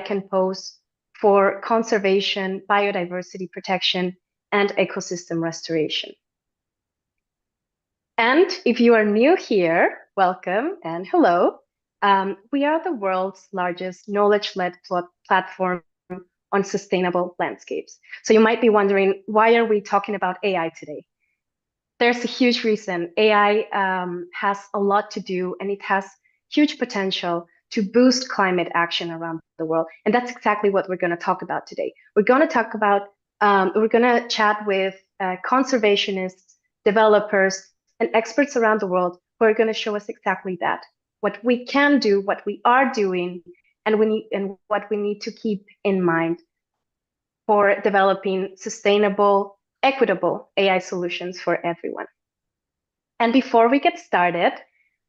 can pose for conservation, biodiversity protection, and ecosystem restoration. And if you are new here, welcome and hello. We are the world's largest knowledge-led platform on sustainable landscapes. So you might be wondering, why are we talking about AI today? There's a huge reason. AI has a lot to do, and it has huge potential to boost climate action around the world. And that's exactly what we're going to talk about today. We're going to talk about, we're going to chat with conservationists, developers, and experts around the world who are going to show us exactly that, what we can do, what we are doing, and what we need to keep in mind for developing sustainable, equitable AI solutions for everyone. And before we get started,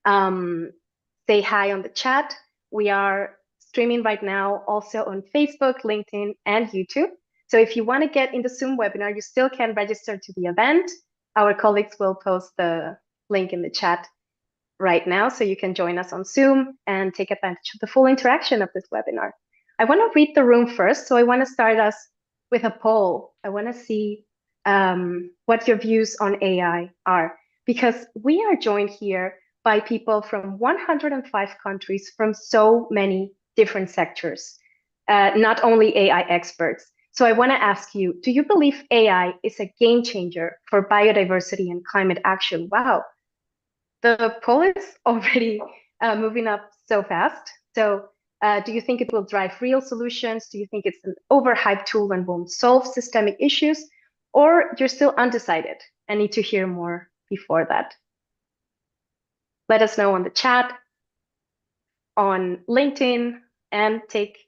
say hi on the chat. We are streaming right now also on Facebook, LinkedIn, and YouTube. So if you want to get in the Zoom webinar, you still can register to the event. Our colleagues will post the link in the chat right now, so you can join us on Zoom and take advantage of the full interaction of this webinar. I want to read the room first, so I want to start us with a poll. I want to see what your views on AI are, because we are joined here by people from 105 countries from so many different sectors, not only AI experts. So I want to ask you, do you believe AI is a game changer for biodiversity and climate action? Wow, the poll is already moving up so fast. So do you think it will drive real solutions? Do you think it's an overhyped tool and won't solve systemic issues? Or you're still undecided and need to hear more before that? Let us know on the chat, on LinkedIn, and take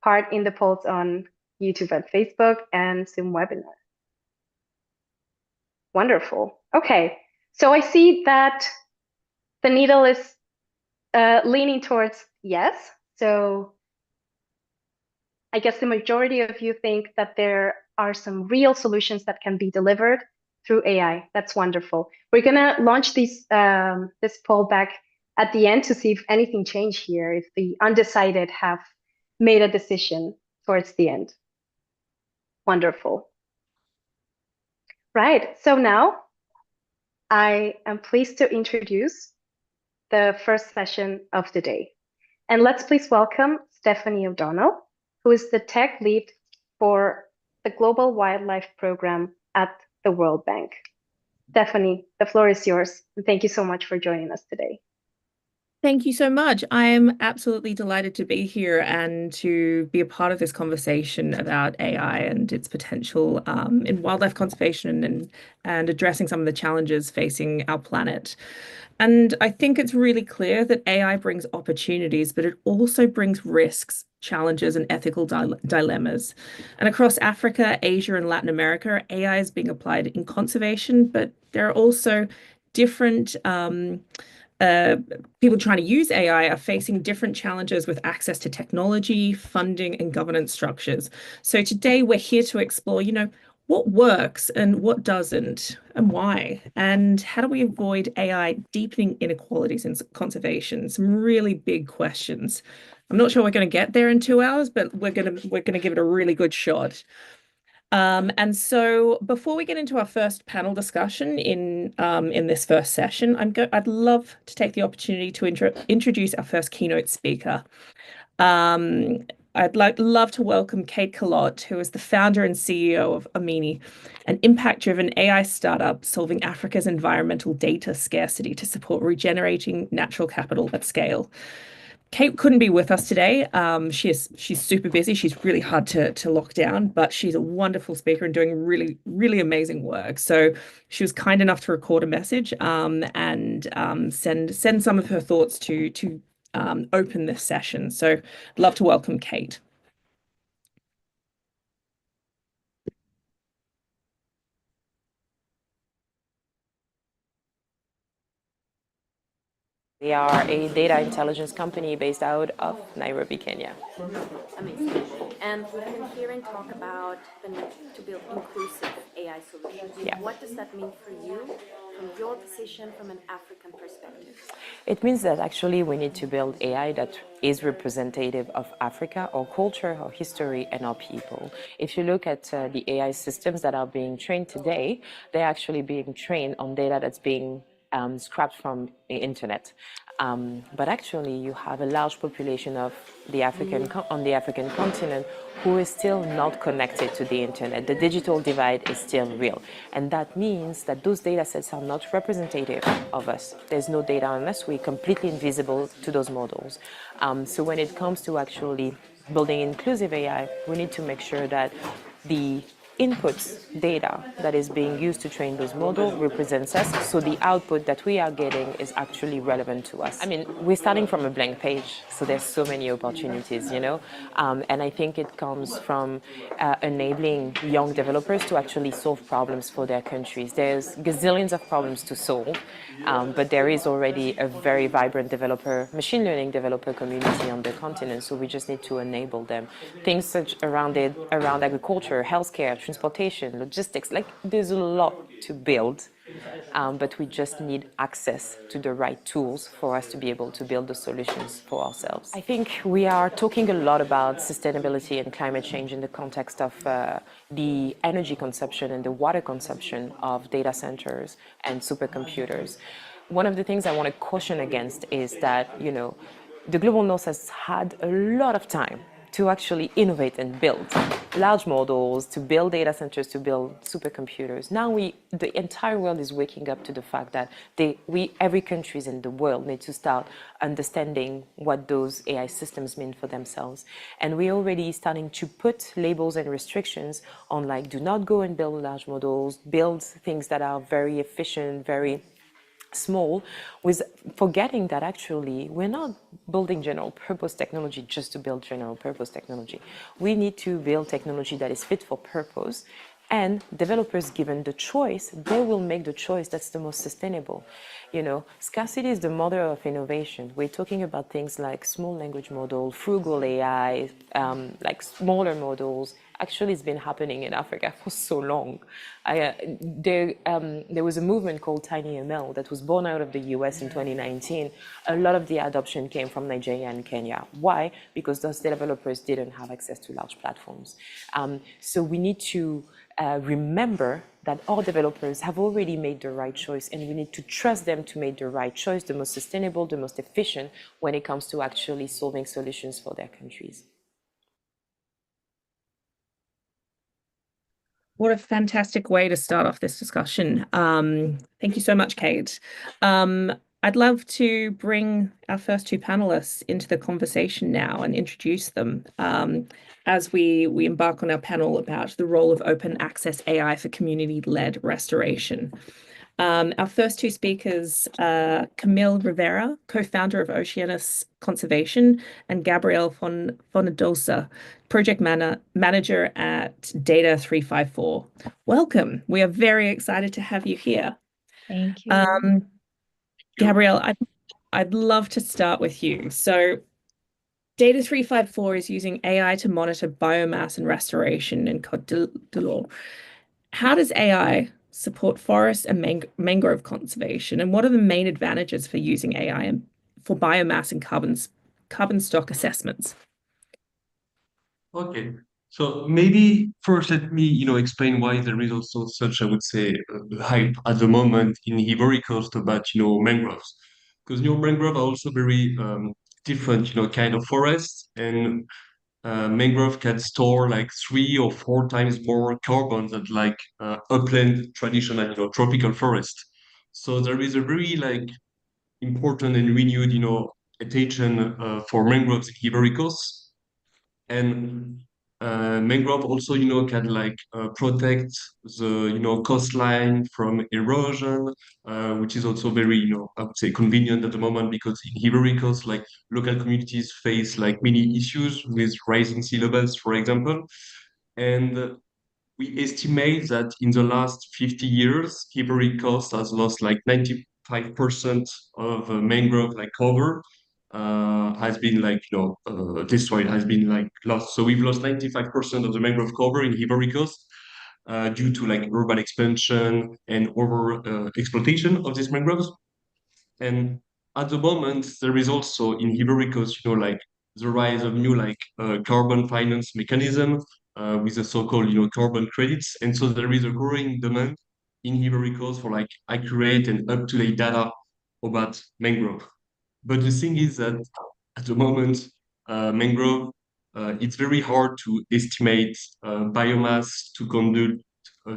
part in the polls on YouTube and Facebook and Zoom webinar. Wonderful. Okay, so I see that the needle is leaning towards yes. So I guess the majority of you think that there are some real solutions that can be delivered through AI. That's wonderful. We're gonna launch this poll back at the end to see if anything changed here, if the undecided have made a decision towards the end. Wonderful. Right, so now I am pleased to introduce the first session of the day. And let's please welcome Stephanie O'Donnell, who is the tech lead for the Global Wildlife Program at the World Bank. Stephanie, the floor is yours. And thank you so much for joining us today. Thank you so much. I am absolutely delighted to be here and to be a part of this conversation about AI and its potential in wildlife conservation and addressing some of the challenges facing our planet. And I think it's really clear that AI brings opportunities, but it also brings risks, challenges, and ethical dilemmas. And across Africa, Asia, and Latin America, AI is being applied in conservation, but there are also different people trying to use AI are facing different challenges with access to technology, funding, and governance structures. So today we're here to explore, what works and what doesn't, and why, and how do we avoid AI deepening inequalities in conservation? Some really big questions. I'm not sure we're going to get there in 2 hours, but we're going to give it a really good shot. And so before we get into our first panel discussion in this first session, I'd love to take the opportunity to introduce our first keynote speaker. I'd love to welcome Kate Calotte, who is the founder and CEO of Amini, an impact-driven AI startup solving Africa's environmental data scarcity to support regenerating natural capital at scale. Kate couldn't be with us today. She's super busy. She's really hard to lock down, but she's a wonderful speaker and doing really, really amazing work. So she was kind enough to record a message and send some of her thoughts to open this session. So I'd love to welcome Kate. We are a data intelligence company based out of Nairobi, Kenya. Amazing. And we've been hearing talk about the need to build inclusive AI solutions. Yeah. What does that mean for you from your position from an African perspective? It means that actually we need to build AI that is representative of Africa, our culture, our history, and our people. If you look at the AI systems that are being trained today, they're actually being trained on data that's being scrapped from the internet. But actually, you have a large population of the on the African continent who is still not connected to the internet. The digital divide is still real, and that means that those data sets are not representative of us. There's no data on us. We're completely invisible to those models. So when it comes to actually building inclusive AI, we need to make sure that the inputs data that is being used to train those models represents us, so the output that we are getting is actually relevant to us. I mean, we're starting from a blank page, so there's so many opportunities, you know, and I think it comes from enabling young developers to actually solve problems for their countries. There's gazillions of problems to solve, but there is already a very vibrant machine learning developer community on the continent, so we just need to enable them. Things such around agriculture, healthcare, transportation, logistics, like there's a lot to build, but we just need access to the right tools for us to be able to build the solutions for ourselves. I think we are talking a lot about sustainability and climate change in the context of the energy consumption and the water consumption of data centers and supercomputers. One of the things I want to caution against is that, you know, the Global North has had a lot of time to actually innovate and build large models, to build data centers, to build supercomputers. Now the entire world is waking up to the fact that every country in the world needs to start understanding what those AI systems mean for themselves. And we're already starting to put labels and restrictions on, like, do not go and build large models, build things that are very efficient, very small, with forgetting that actually we're not building general purpose technology just to build general purpose technology. We need to build technology that is fit for purpose, and developers, given the choice, they will make the choice that's the most sustainable. You know, scarcity is the mother of innovation. We're talking about things like small language model, frugal AI, like smaller models. Actually, it's been happening in Africa for so long. There was a movement called TinyML that was born out of the US in 2019. A lot of the adoption came from Nigeria and Kenya. Why? Because those developers didn't have access to large platforms. So we need to remember that all developers have already made the right choice, and we need to trust them to make the right choice, the most sustainable, the most efficient, when it comes to actually solving solutions for their countries. What a fantastic way to start off this discussion. Thank you so much, Kate. I'd love to bring our first two panelists into the conversation now and introduce them as we embark on our panel about the role of open access AI for community-led restoration. Our first two speakers are Camille Rivera, co-founder of Oceanus Conservation, and Gabrielle Fonadosa, project manager at Data 354. Welcome. We are very excited to have you here. Thank you. Gabrielle, I'd love to start with you. So Data 354 is using AI to monitor biomass and restoration in Côte d'Or. How does AI support forest and mangrove conservation, and what are the main advantages for using AI for biomass and carbon stock assessments? Okay, so maybe first let me, explain why there is also such, I would say, hype at the moment in Ivory Coast about, mangroves, because mangrove are also very different, kind of forests, and mangrove can store like 3 or 4 times more carbon than like upland traditional, tropical forest. So there is a very like important and renewed, attention for mangroves in Ivory Coast. And mangrove also, can like protect the, coastline from erosion, which is also very, I would say convenient at the moment, because in Ivory Coast, like local communities face like many issues with rising sea levels, for example. And we estimate that in the last 50 years, Ivory Coast has lost like 95% of mangrove like cover, has been like destroyed, has been like lost. So we've lost 95% of the mangrove cover in Ivory Coast. due to like urban expansion and over exploitation of these mangroves. And at the moment, there is also in Ivory Coast, like the rise of new like carbon finance mechanism with the so-called carbon credits, and so there is a growing demand in Ivory Coast for like accurate and up-to-date data about mangrove. But the thing is that at the moment, mangrove, it's very hard to estimate biomass to conduct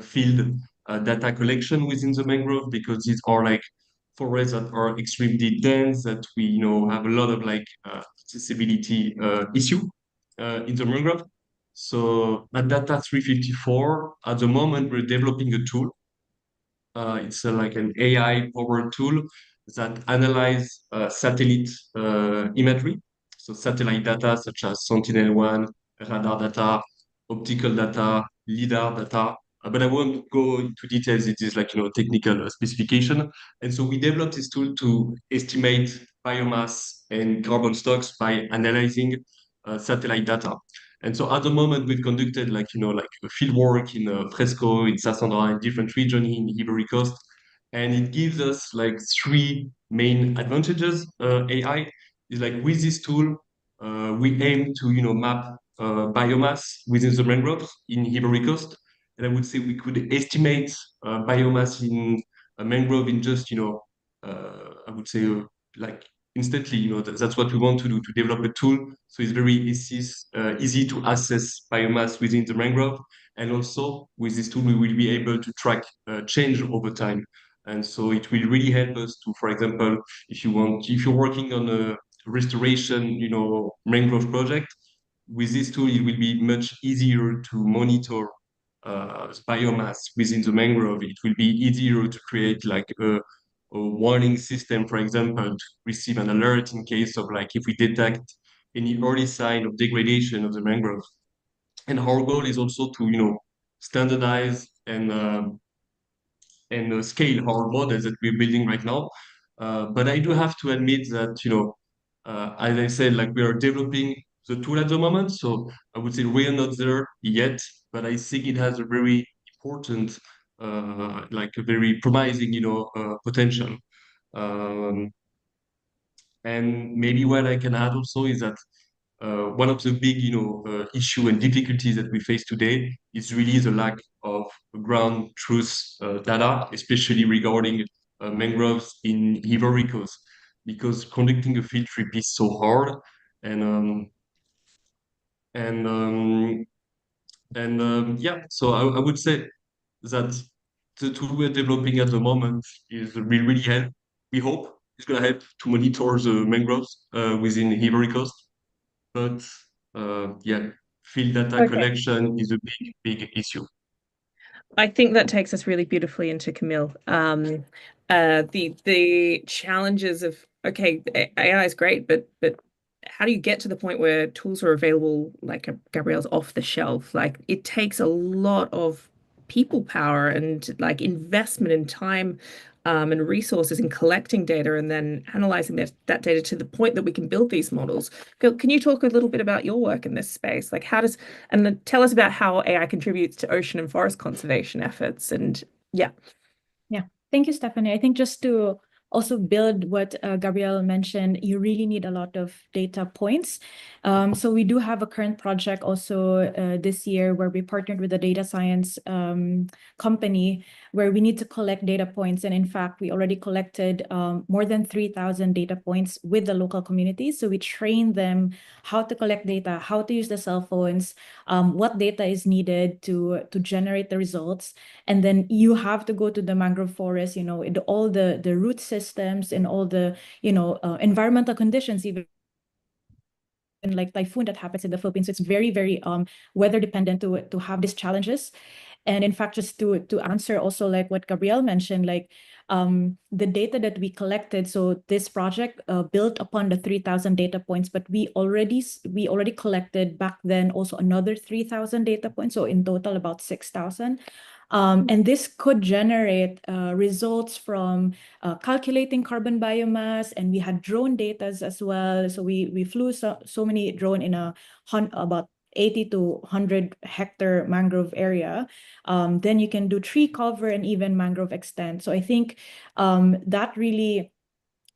field data collection within the mangrove, because these are like forests that are extremely dense, that we have a lot of like accessibility issue in the mangrove. So at Data 354, at the moment, we're developing a tool. It's like an AI powered tool that analyze satellite imagery. So satellite data such as Sentinel-1, radar data, optical data, LiDAR data. But I won't go into details. It is like, technical specification. And so we developed this tool to estimate biomass and carbon stocks by analyzing satellite data. And so at the moment, we've conducted like a field work in Fresco, in Sassandra, in different regions in Ivory Coast. And it gives us like three main advantages. AI is like with this tool, we aim to map biomass within the mangroves in Ivory Coast. And I would say we could estimate biomass in a mangrove in just, I would say like instantly, that's what we want to do, to develop a tool. So it's very easy to assess biomass within the mangrove. And also with this tool, we will be able to track change over time. And so it will really help us to, for example, if you're working on a restoration, mangrove project, with this tool, it will be much easier to monitor biomass within the mangrove. It will be easier to create like a warning system, for example, to receive an alert in case of like if we detect any early sign of degradation of the mangrove. And our goal is also to standardize and scale our models that we're building right now. But I do have to admit that as I said, like we are developing the tool at the moment, so I would say we are not there yet, but I think it has a very important, like a very promising, potential. Um, and maybe what I can add also is that one of the big, issue and difficulties that we face today is really the lack of ground truth data, especially regarding mangroves in Ivory Coast, because conducting a field trip is so hard, and and um, yeah. So I would say that the tool we're developing at the moment will really help. We hope it's going to help to monitor the mangroves within Ivory Coast. But yeah, field data collection is a big issue. I think that takes us really beautifully into Camille. The challenges of, okay, AI is great, but how do you get to the point where tools are available, like Gabrielle's off the shelf? Like it takes a lot of people power and like investment in time and resources in collecting data and then analyzing that data to the point that we can build these models. Can you talk a little bit about your work in this space? Like and then tell us about how AI contributes to ocean and forest conservation efforts. And yeah. Thank you, Stephanie. I think just to also build what Gabrielle mentioned, you really need a lot of data points. So we do have a current project also this year where we partnered with a data science company where we need to collect data points. And in fact, we already collected more than 3,000 data points with the local community. So we train them how to collect data, how to use the cell phones, what data is needed to generate the results. And then you have to go to the mangrove forest, all the root systems and all the, environmental conditions, even like typhoon that happens in the Philippines. It's very, very weather dependent to have these challenges. And in fact, just to answer also like what Gabrielle mentioned, like the data that we collected, so this project built upon the 3,000 data points, but we already collected back then also another 3,000 data points. So in total about 6,000. And this could generate results from calculating carbon biomass, and we had drone data as well. So we flew so many drone in about 80 to 100 hectare mangrove area, then you can do tree cover and even mangrove extent. So I think that really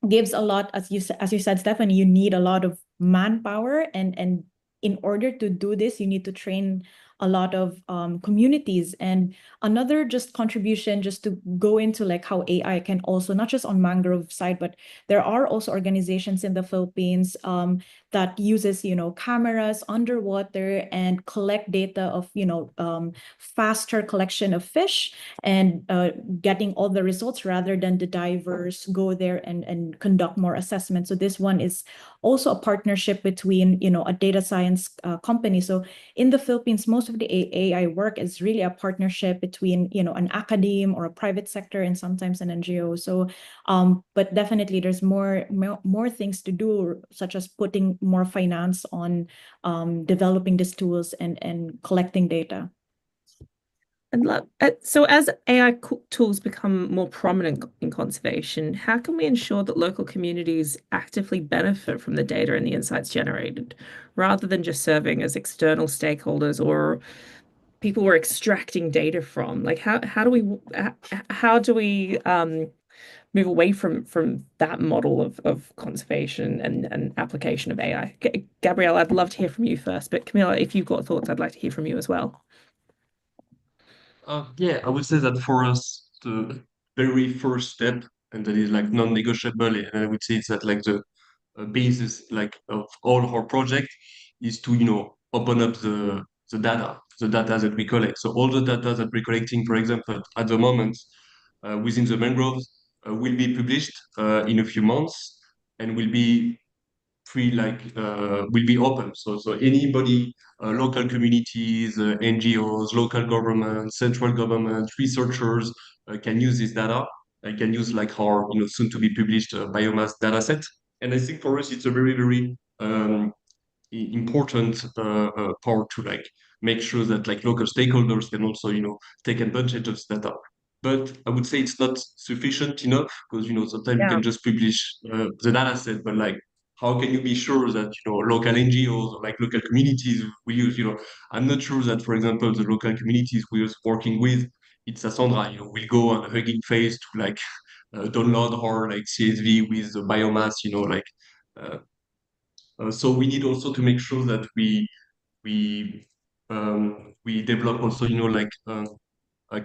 gives a lot, as you said, Stephanie, you need a lot of manpower, and in order to do this, you need to train a lot of communities. And another just contribution, just to go into like how AI can also, not just on mangrove side, but there are also organizations in the Philippines that uses, cameras underwater and collect data of, faster collection of fish and getting all the results rather than the divers go there and conduct more assessments. So this one is also a partnership between, a data science company. So in the Philippines, most of the AI work is really a partnership between, an academe or a private sector and sometimes an NGO. So, but definitely there's more things to do, such as putting more finance on developing these tools and collecting data. And so as AI tools become more prominent in conservation, how can we ensure that local communities actively benefit from the data and the insights generated, rather than just serving as external stakeholders or people we're extracting data from? Like how do we move away from that model of conservation and application of AI? Gabrielle, I'd love to hear from you first, but Camilla, if you've got thoughts, I'd like to hear from you as well. Yeah, I would say that for us, the very first step, and that is like non-negotiable, and I would say it's that like the basis like of all our project is to open up the data that we collect. So all the data that we're collecting, for example, at the moment within the mangroves will be published in a few months and will be free, like will be open. So anybody, local communities, NGOs, local governments, central government, researchers can use this data. And can use like our soon to be published biomass data set. And I think for us it's a very important part to like make sure that like local stakeholders can also take advantage of this data. But I would say it's not sufficient enough, because sometimes you Yeah. can just publish the data set, but like how can you be sure that local NGOs or like local communities we use, I'm not sure that, for example, the local communities we're working with, it's a Sandra, will go on a Hugging Face to like download our like CSV with the biomass, uh, so we need also to make sure that we develop also like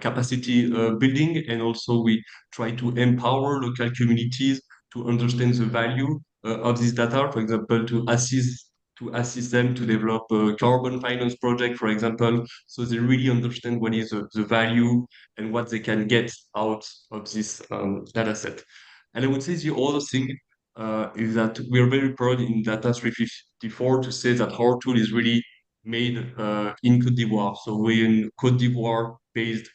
capacity building, and also we try to empower local communities to understand the value of this data. For example, to assist them to develop a carbon finance project, for example, so they really understand what is the value and what they can get out of this data set. And I would say the other thing is that we are very proud in Data 354 to say that our tool is really made in Côte d'Ivoire. So we're in Côte d'Ivoire based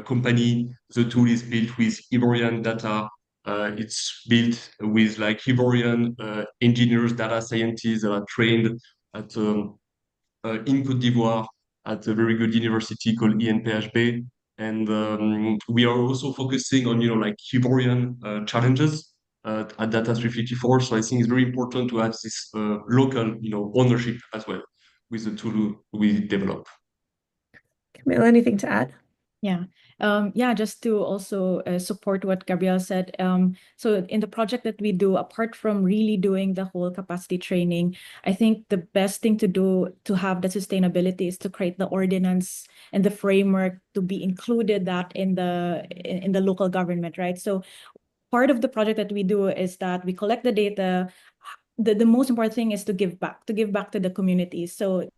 company. The tool is built with Ivorian data. It's built with like Ivorian engineers, data scientists that are trained at in Côte d'Ivoire at a very good university called INPHB. And we are also focusing on like Ivorian challenges at Data 354. So I think it's very important to have this local ownership as well with the tool we develop. Camille, anything to add? Yeah. Just to also support what Gabrielle said. So in the project that we do, apart from really doing the whole capacity training, I think the best thing to do to have the sustainability is to create the ordinance and the framework to be included that in the local government, right? So part of the project that we do is that we collect the data. The most important thing is to give back to the community. So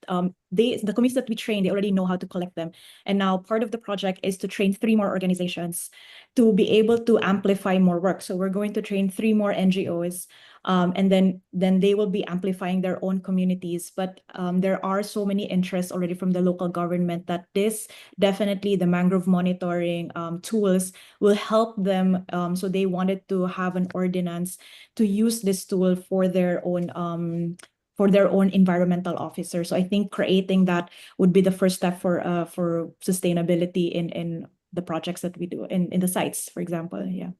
the communities that we train, they already know how to collect them. And now part of the project is to train 3 more organizations to be able to amplify more work. So we're going to train 3 more NGOs, and then they will be amplifying their own communities. But there are so many interests already from the local government that this definitely the mangrove monitoring tools will help them. So they wanted to have an ordinance to use this tool for their own environmental officer. So I think creating that would be the first step for sustainability in the projects that we do in the sites, for example. Yeah.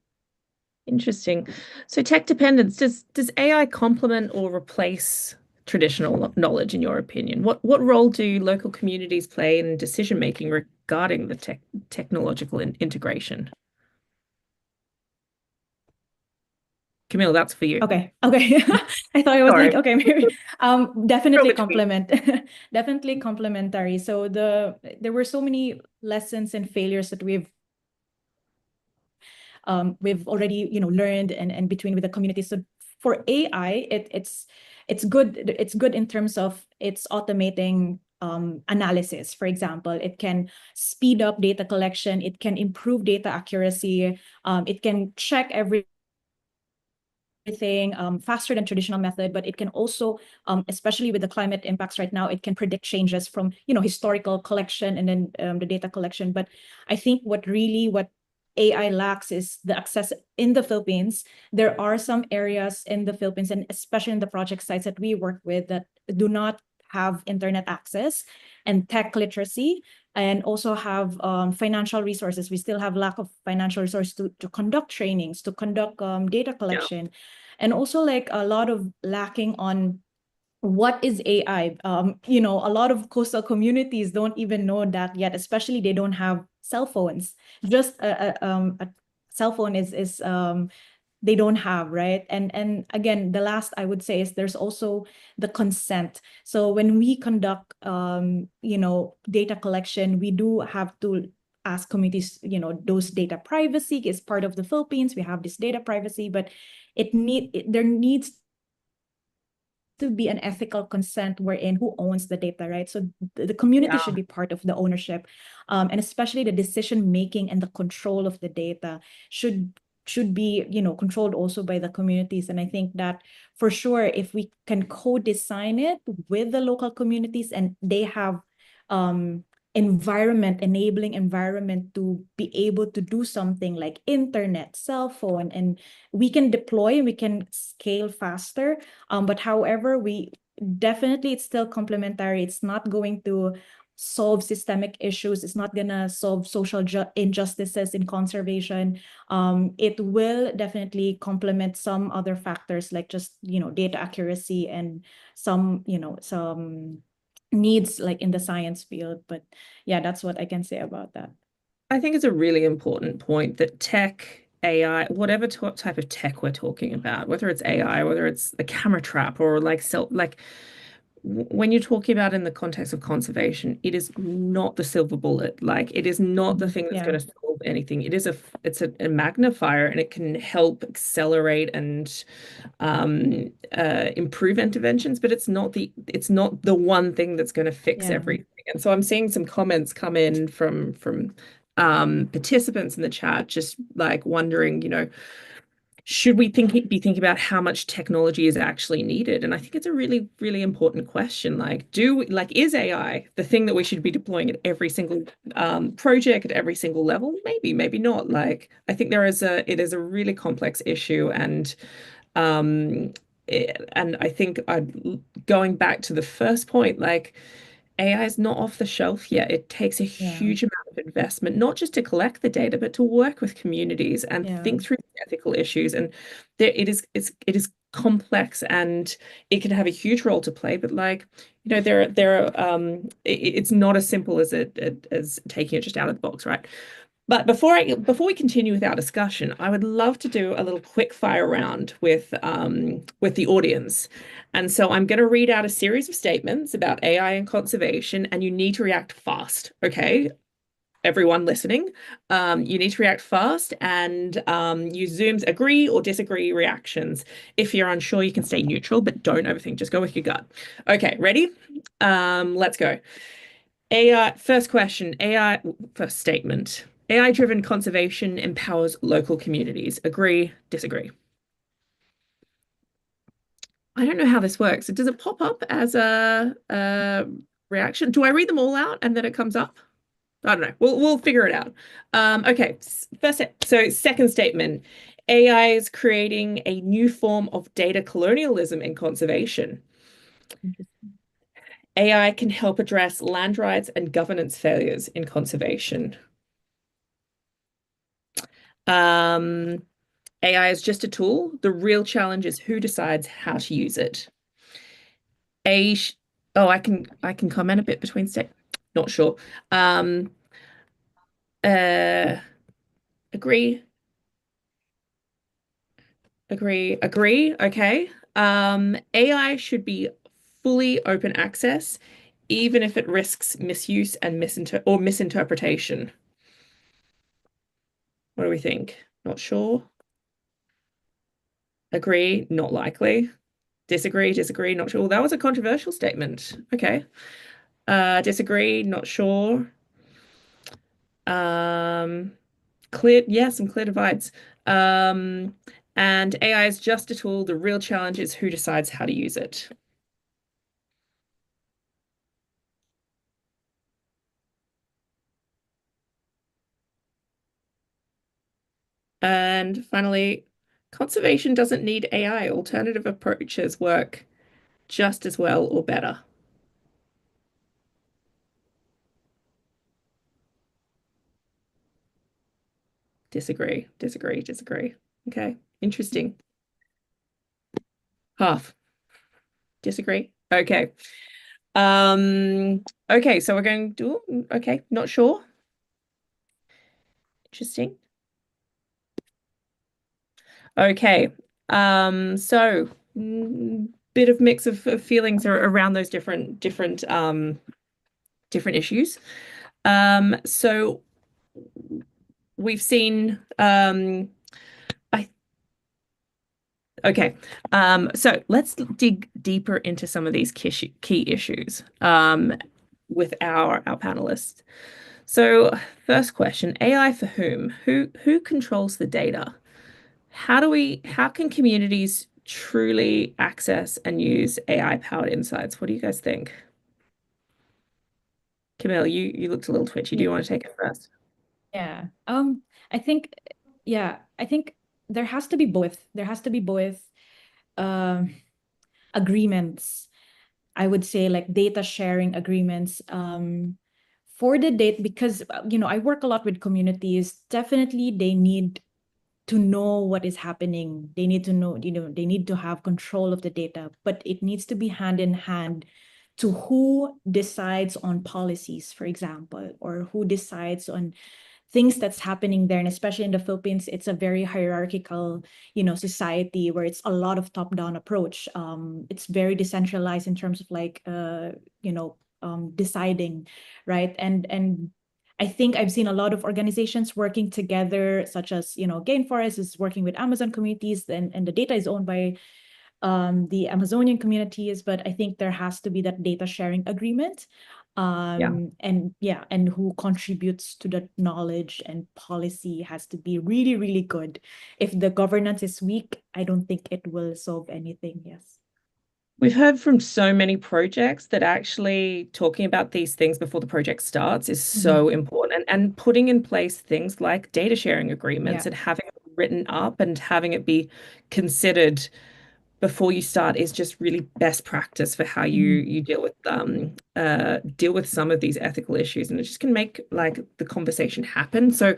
Interesting. So tech dependence, does AI complement or replace traditional knowledge, in your opinion? What role do local communities play in decision making regarding the technological integration? Camille, that's for you. Okay. I thought it was Sorry. like, okay, maybe definitely Go-between. definitely complementary. So there were so many lessons and failures that we've already, learned and between with the community. So for AI, it's good in terms of it's automating analysis. For example, it can speed up data collection, it can improve data accuracy, it can check everything faster than traditional method, but it can also, especially with the climate impacts right now, it can predict changes from historical collection and then the data collection. But I think what AI lacks is the access in the Philippines. There are some areas in the Philippines, and especially in the project sites that we work with, that do not have internet access and tech literacy, and also have financial resources. We still have lack of financial resources to conduct trainings, to conduct data collection, and also like a lot of lacking on what is AI. A lot of coastal communities don't even know that yet, especially they don't have cell phones. Just a cell phone is they don't have, right? And again, the last I would say is there's also the consent. So when we conduct data collection, we do have to ask communities, those data privacy is part of the Philippines. We have this data privacy, but there needs to be an ethical consent wherein who owns the data, right? So the community should be part of the ownership, and especially the decision making and the control of the data should be controlled also by the communities. And I think that for sure, if we can co-design it with the local communities and they have enabling environment to be able to do something like internet, cell phone, and we can deploy, we can scale faster. But however, it's still complementary. It's not going to solve systemic issues. It's not gonna solve social injustices in conservation. It will definitely complement some other factors like just data accuracy and some needs like in the science field. But yeah, that's what I can say about that. I think it's a really important point that tech, AI, whatever type of tech we're talking about, whether it's AI, whether it's a camera trap or when you're talking about in the context of conservation, it is not the silver bullet. Like it is not the thing that's going to solve anything. It's a magnifier, and it can help accelerate and improve interventions, but it's not the one thing that's going to fix everything. And so I'm seeing some comments come in from participants in the chat, just like wondering, should we be thinking about how much technology is actually needed? And I think it's a really, really important question. Is AI the thing that we should be deploying at every single project at every single level? Maybe not. Like I think it is a really complex issue, and I think going back to the first point, like AI is not off the shelf yet. It takes a huge amount of investment, not just to collect the data, but to work with communities and think through the ethical issues. And it is complex, and it can have a huge role to play. But it's not as simple as taking it just out of the box, right? But before we continue with our discussion, I would love to do a little quick fire round with the audience. And so I'm going to read out a series of statements about AI and conservation, and you need to react fast, okay? Everyone listening, you need to react fast and use Zoom's agree or disagree reactions. If you're unsure, you can stay neutral, but don't overthink. Just go with your gut. Okay, ready? Let's go. AI, first question, first statement. AI-driven conservation empowers local communities. Agree, disagree? I don't know how this works. Does it pop up as a reaction? Do I read them all out and then it comes up? I don't know. We'll figure it out. Okay. Second statement. AI is creating a new form of data colonialism in conservation. AI can help address land rights and governance failures in conservation. AI is just a tool. The real challenge is who decides how to use it. Oh, I can comment a bit between state. Not sure. Um, uh, agree, agree. Okay. AI should be fully open access, even if it risks misuse and misinterpretation. What do we think? Not sure. Agree, not likely. Disagree, not sure. Well, that was a controversial statement. Okay. Disagree, not sure. Um, some clear divides. Um, and AI is just a tool. The real challenge is who decides how to use it. And finally, conservation doesn't need AI. Alternative approaches work just as well or better. Disagree. Okay, interesting. Half. Disagree. Okay. Okay, so we're going to, okay, not sure. Interesting. Okay. So bit of mix of feelings around those different issues. So we've seen okay. So let's dig deeper into some of these key issues with our panelists. So first question, AI for whom? Who controls the data? How can communities truly access and use AI-powered insights? What do you guys think? Camille, you looked a little twitchy. Do you want to take it first? Yeah. I think, I think there has to be both. There has to be both agreements. I would say like data sharing agreements for the data, because I work a lot with communities. Definitely they need to know what is happening. They need to know, they need to have control of the data, but it needs to be hand in hand to who decides on policies, for example, or who decides on things that's happening there. And especially in the Philippines, it's a very hierarchical, society where it's a lot of top-down approach. It's very decentralized in terms of like, deciding, right? And I think I've seen a lot of organizations working together, such as, Gainforest is working with Amazon communities, and the data is owned by the Amazonian communities, but I think there has to be that data sharing agreement. And who contributes to that knowledge and policy has to be really, really good. If the governance is weak, I don't think it will solve anything. Yes. We've heard from so many projects that actually talking about these things before the project starts is so important, and putting in place things like data sharing agreements and having it written up and having it be considered before you start is just really best practice for how you deal with some of these ethical issues, and it just can make like the conversation happen. So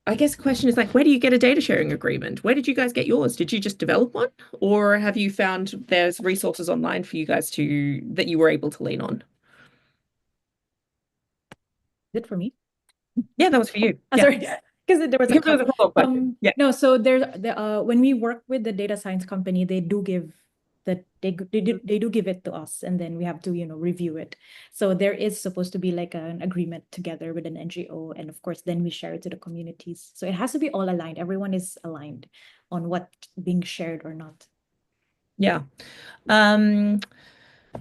I guess the question is like, where do you get a data sharing agreement? Where did you guys get yours? Did you just develop one, or have you found there's resources online for you guys that you were able to lean on? Is it for me? Yeah, that was for you. Sorry, because there was a follow-up question. Yeah. No, so there's when we work with the data science company, they do give that they do give it to us, and then we have to review it. So there is supposed to be like an agreement together with an NGO, and of course then we share it to the communities. So it has to be all aligned. Everyone is aligned on what being shared or not. Yeah.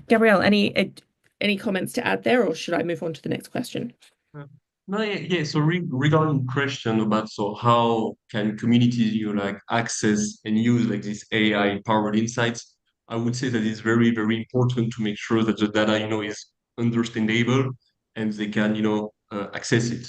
Gabrielle, any comments to add there, or should I move on to the next question? No, yeah. So regarding question about how can communities like access and use like this AI powered insights, I would say that it's very, very important to make sure that the data is understandable and they can access it.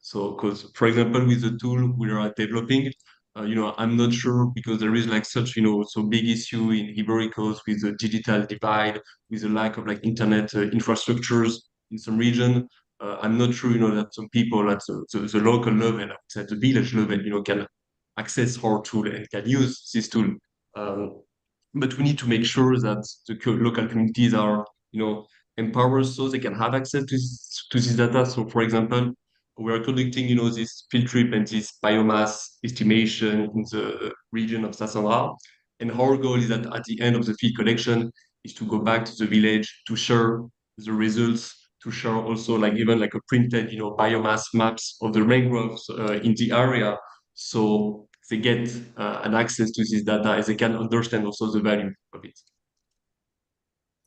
So because for example with the tool we are developing, I'm not sure because there is like such so big issue in Ivory Coast with the digital divide, with the lack of like internet infrastructures in some region. I'm not sure, that some people at the local level, I would say at the village level, can access our tool and can use this tool. but we need to make sure that the local communities are, empowered so they can have access to this data. So, for example, we are conducting, this field trip and this biomass estimation in the region of Sassandra. And our goal is that at the end of the field collection is to go back to the village to share the results, to share also like even like a printed, biomass maps of the mangroves in the area. So they get an access to this data as they can understand also the value of it.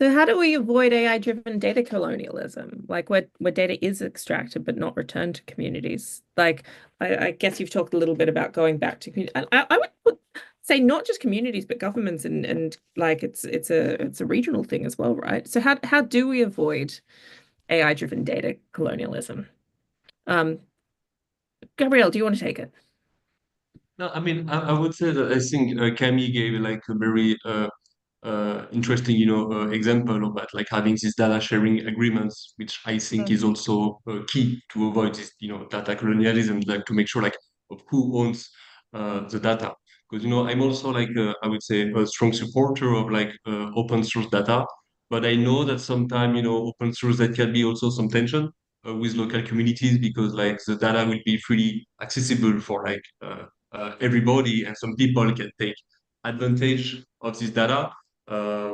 So how do we avoid AI-driven data colonialism, like where data is extracted but not returned to communities? Like, I guess you've talked a little bit about going back to community. I would say not just communities, but governments and like it's a regional thing as well, right? So how do we avoid AI-driven data colonialism? Gabrielle, do you want to take it? No, I mean, I would say that I think Camille gave like a very interesting, example of that, like having these data sharing agreements, which I think is also key to avoid this, data colonialism, like to make sure like of who owns the data. Because, I'm also like, I would say a strong supporter of like open source data, but I know that sometimes, open source that can be also some tension with local communities because like the data will be freely accessible for like everybody and some people can take advantage of this data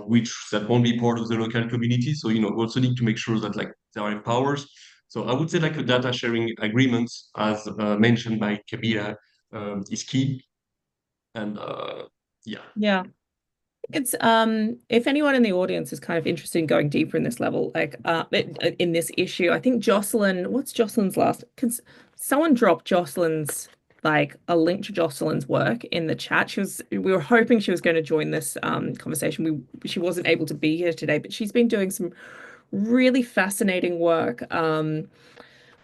which that won't be part of the local community. So, we also need to make sure that like there are empowers. So I would say like a data sharing agreement, as mentioned by Kabila, is key. And yeah. Yeah. It's if anyone in the audience is kind of interested in going deeper in this level, like in this issue, I think Jocelyn, what's Jocelyn's last? Because someone dropped Jocelyn's like a link to Jocelyn's work in the chat. We were hoping she was going to join this conversation. She wasn't able to be here today, but she's been doing some really fascinating work,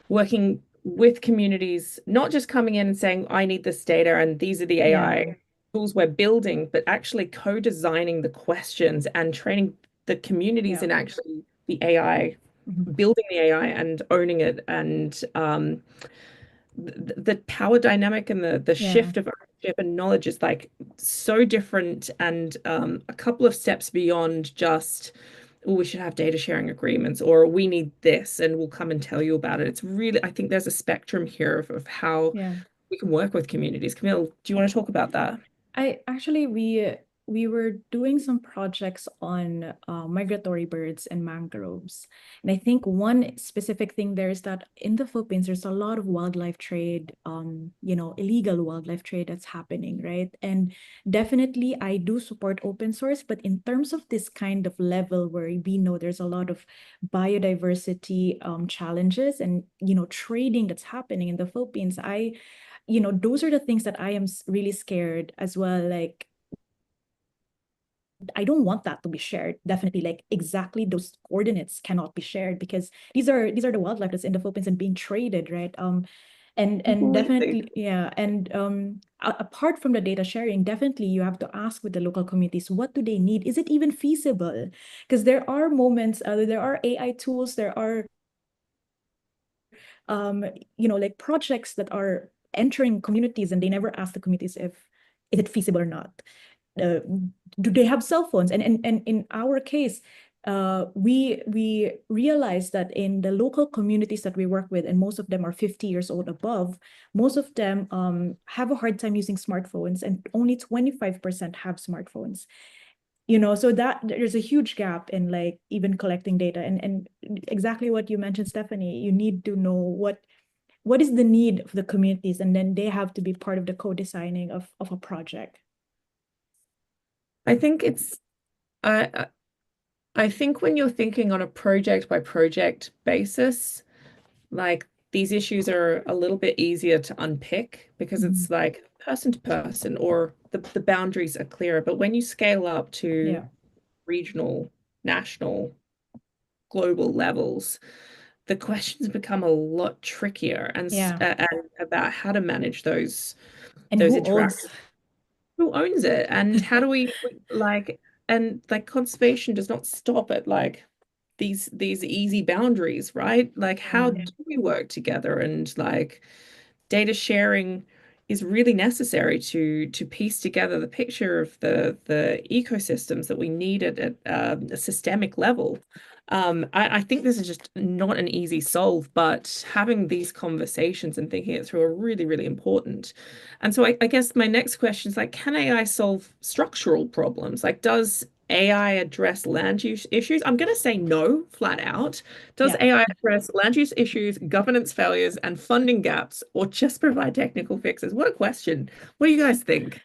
working with communities, not just coming in and saying, I need this data and these are the AI tools we're building, but actually co-designing the questions and training the communities in actually the AI, building the AI and owning it. And the power dynamic and the shift of ownership and knowledge is like so different and a couple of steps beyond just, oh, we should have data sharing agreements or we need this and we'll come and tell you about it. It's really, I think there's a spectrum here of how we can work with communities. Camille, do you want to talk about that? We were doing some projects on migratory birds and mangroves. And I think one specific thing there is that in the Philippines, there's a lot of wildlife trade, illegal wildlife trade that's happening, right? And definitely I do support open source, but in terms of this kind of level where we know there's a lot of biodiversity challenges and, trading that's happening in the Philippines, those are the things that I am really scared as well. Like, I don't want that to be shared. Definitely, like exactly those coordinates cannot be shared because these are the wildlife that's in the Philippines and being traded, right? And definitely, yeah. And apart from the data sharing, definitely you have to ask with the local communities, what do they need? Is it even feasible? Because there are moments, there are AI tools, there are like projects that are entering communities and they never ask the communities if is it feasible or not. Do they have cell phones? And in our case, we realized that in the local communities that we work with, and most of them are 50 years old above, most of them have a hard time using smartphones, and only 25% have smartphones. So that there's a huge gap in like even collecting data, and exactly what you mentioned, Stephanie. You need to know what is the need of the communities, and then they have to be part of the co-designing of a project. I think I think when you're thinking on a project by project basis, like these issues are a little bit easier to unpick because it's like person to person or the boundaries are clearer. But when you scale up to regional, national, global levels, the questions become a lot trickier and about how to manage those interactions. Who owns it and how do we and conservation does not stop at like these easy boundaries, right? Like how do we work together and like data sharing is really necessary to piece together the picture of the ecosystems that we need at a systemic level. I think this is just not an easy solve, but having these conversations and thinking it through are really, really important. And so I guess my next question is like, can AI solve structural problems? Like, does AI address land use issues? I'm going to say no, flat out. Does Yeah. AI address land use issues, governance failures, and funding gaps, or just provide technical fixes? What a question. What do you guys think?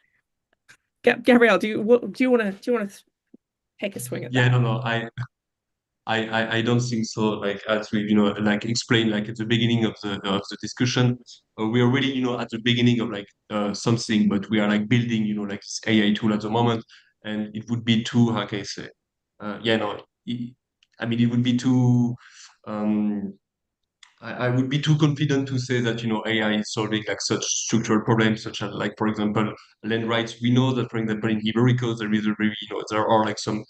Gabrielle, do you want to take a swing at Yeah, that? no, I don't think so. Like as we like explained like at the beginning of the discussion, we are really at the beginning of like something, but we are like building like this AI tool at the moment, and it would be too, how can I say, yeah, no, I mean it would be too um I would be too confident to say that AI is solving like such structural problems, such as like for example land rights. We know that for example in Ivory Coast there is a very there are like some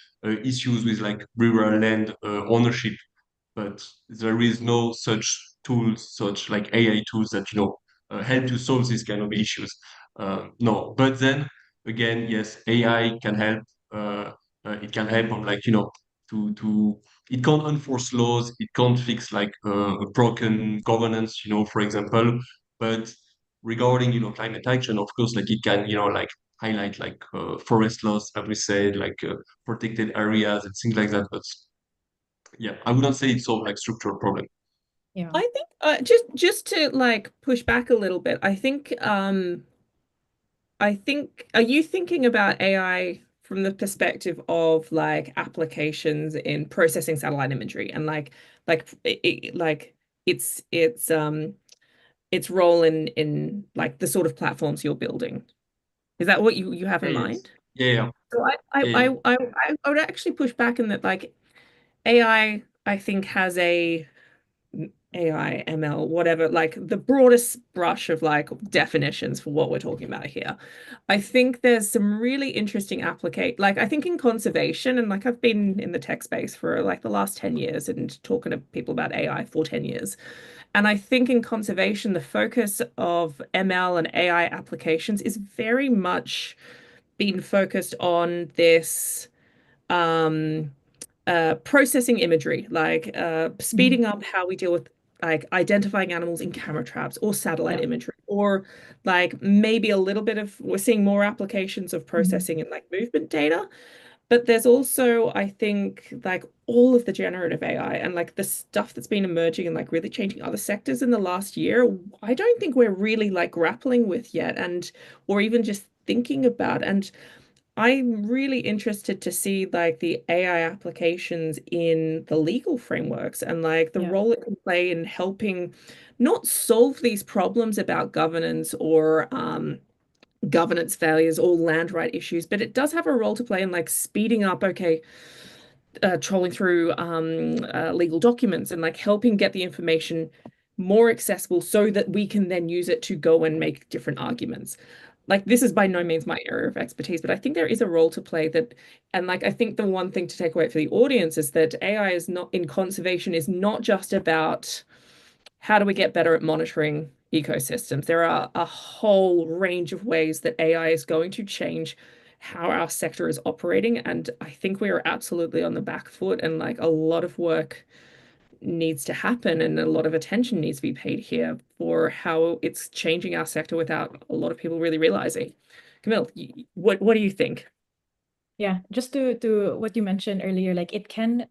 issues with like rural land ownership, but there is no such tools, such like AI tools that help to solve these kind of issues. No, but then again, yes, AI can help. Uh, it can help on like to it can't enforce laws, it can't fix like a broken governance, for example. But regarding climate action, of course, like it can like highlight like forest loss, as we said, like protected areas and things like that. But yeah, I wouldn't say it's all like structural problem. Yeah. I think just to like push back a little bit, I think, are you thinking about AI from the perspective of like applications in processing satellite imagery and like its role in like the sort of platforms you're building? Is that what you have Yeah, in yes. mind? Yeah, yeah, So yeah, yeah. I would actually push back in that like I think has a AI, ML, whatever, like the broadest brush of like definitions for what we're talking about here. I think there's some really interesting like I think in conservation, and like I've been in the tech space for like the last 10 years and talking to people about AI for 10 years. And I think in conservation, the focus of ML and AI applications is very much been focused on this um processing imagery, like speeding up how we deal with like identifying animals in camera traps or satellite Yeah. imagery, or like maybe a little bit of we're seeing more applications of processing and like movement data. But there's also, I think, like all of the generative AI and like the stuff that's been emerging and like really changing other sectors in the last year, I don't think we're really like grappling with yet, and or even just thinking about. And I'm really interested to see like the AI applications in the legal frameworks and like the Yeah. role it can play in helping not solve these problems about governance or governance failures or land right issues, but it does have a role to play in like speeding up, okay, trolling through legal documents and like helping get the information more accessible so that we can then use it to go and make different arguments. Like this is by no means my area of expertise, but I think there is a role to play that, and like I think the one thing to take away for the audience is that AI is not in conservation is not just about how do we get better at monitoring ecosystems. There are a whole range of ways that AI is going to change how our sector is operating. And I think we are absolutely on the back foot, and like a lot of work needs to happen and a lot of attention needs to be paid here for how it's changing our sector without a lot of people really realizing. Camille, what do you think? Yeah, just to what you mentioned earlier, like it can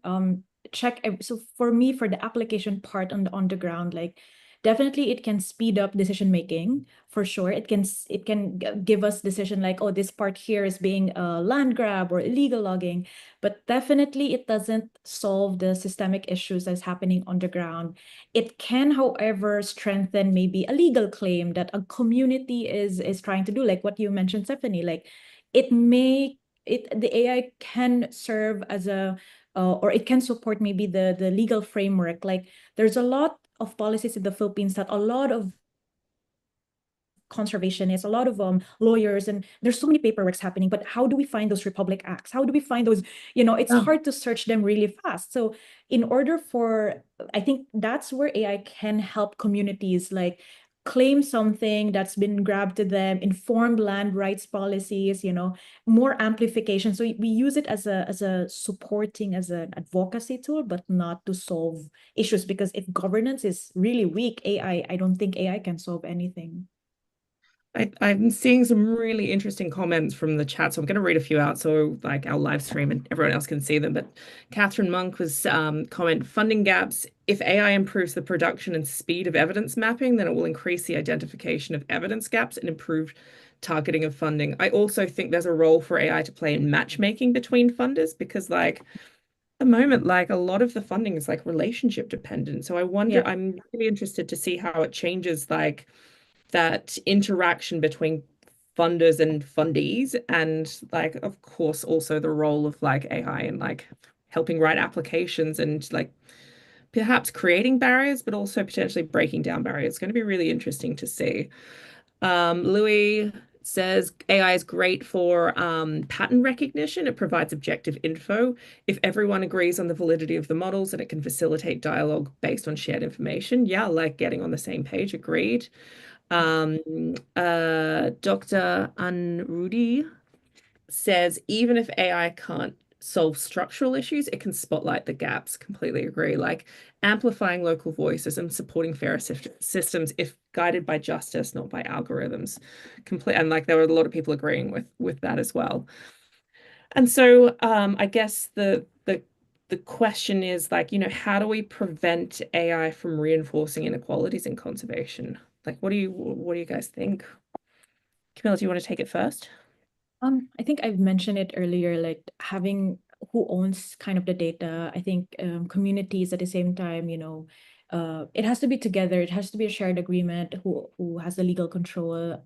check. So for me, for the application part on the ground, like definitely it can speed up decision making for sure. It can give us decision like, oh, this part here is being a land grab or illegal logging, but definitely it doesn't solve the systemic issues that's happening on the ground. It can, however, strengthen maybe a legal claim that a community is trying to do, like what you mentioned, Stephanie. Like it may the AI can serve as a or it can support maybe the legal framework. Like there's a lot of policies in the Philippines that a lot of conservationists, a lot of lawyers, and there's so many paperworks happening. But how do we find those Republic Acts? How do we find those? It's Oh. hard to search them really fast. So in order for, I think that's where AI can help communities like claim something that's been grabbed to them, informed land rights policies, more amplification. So we use it as a supporting, as an advocacy tool, but not to solve issues. Because if governance is really weak, I don't think AI can solve anything. I'm seeing some really interesting comments from the chat, so I'm going to read a few out so like our live stream and everyone else can see them. But Catherine Monk was comment funding gaps. If AI improves the production and speed of evidence mapping, then it will increase the identification of evidence gaps and improve targeting of funding. I also think there's a role for AI to play in matchmaking between funders, because like at the moment, like a lot of the funding is like relationship dependent. So I wonder, I'm really interested to see how it changes like that interaction between funders and fundees, and like of course also the role of like AI and like helping write applications and like perhaps creating barriers, but also potentially breaking down barriers. It's going to be really interesting to see. Louis says AI is great for pattern recognition. It provides objective info. If everyone agrees on the validity of the models, and it can facilitate dialogue based on shared information. Yeah, like getting on the same page, agreed. Dr. Anrudi says, even if AI can't solve structural issues, it can spotlight the gaps. Completely agree. Like amplifying local voices and supporting fairer systems if guided by justice, not by algorithms. And like there were a lot of people agreeing with that as well. And so I guess the question is like, how do we prevent AI from reinforcing inequalities in conservation? Like, what do you guys think? Camilla, do you want to take it first? I think I've mentioned it earlier, like having who owns kind of the data. I think communities at the same time, it has to be together. It has to be a shared agreement. Who has the legal control?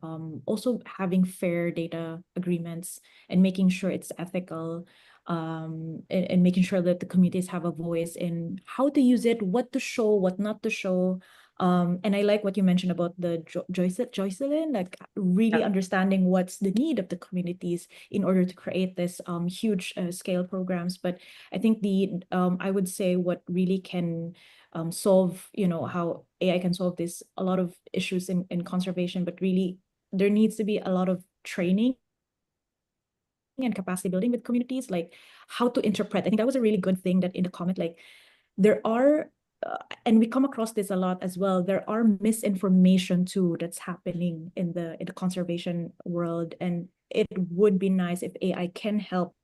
Also having fair data agreements and making sure it's ethical. And making sure that the communities have a voice in how to use it, what to show, what not to show. And I like what you mentioned about the Joycelyn, like really understanding what's the need of the communities in order to create this huge scale programs. But I think I would say what really can solve, how AI can solve a lot of issues in conservation, but really there needs to be a lot of training and capacity building with communities, like how to interpret. I think that was a really good thing that in the comment, like there are and we come across this a lot as well, there are misinformation too that's happening in the conservation world, and it would be nice if AI can help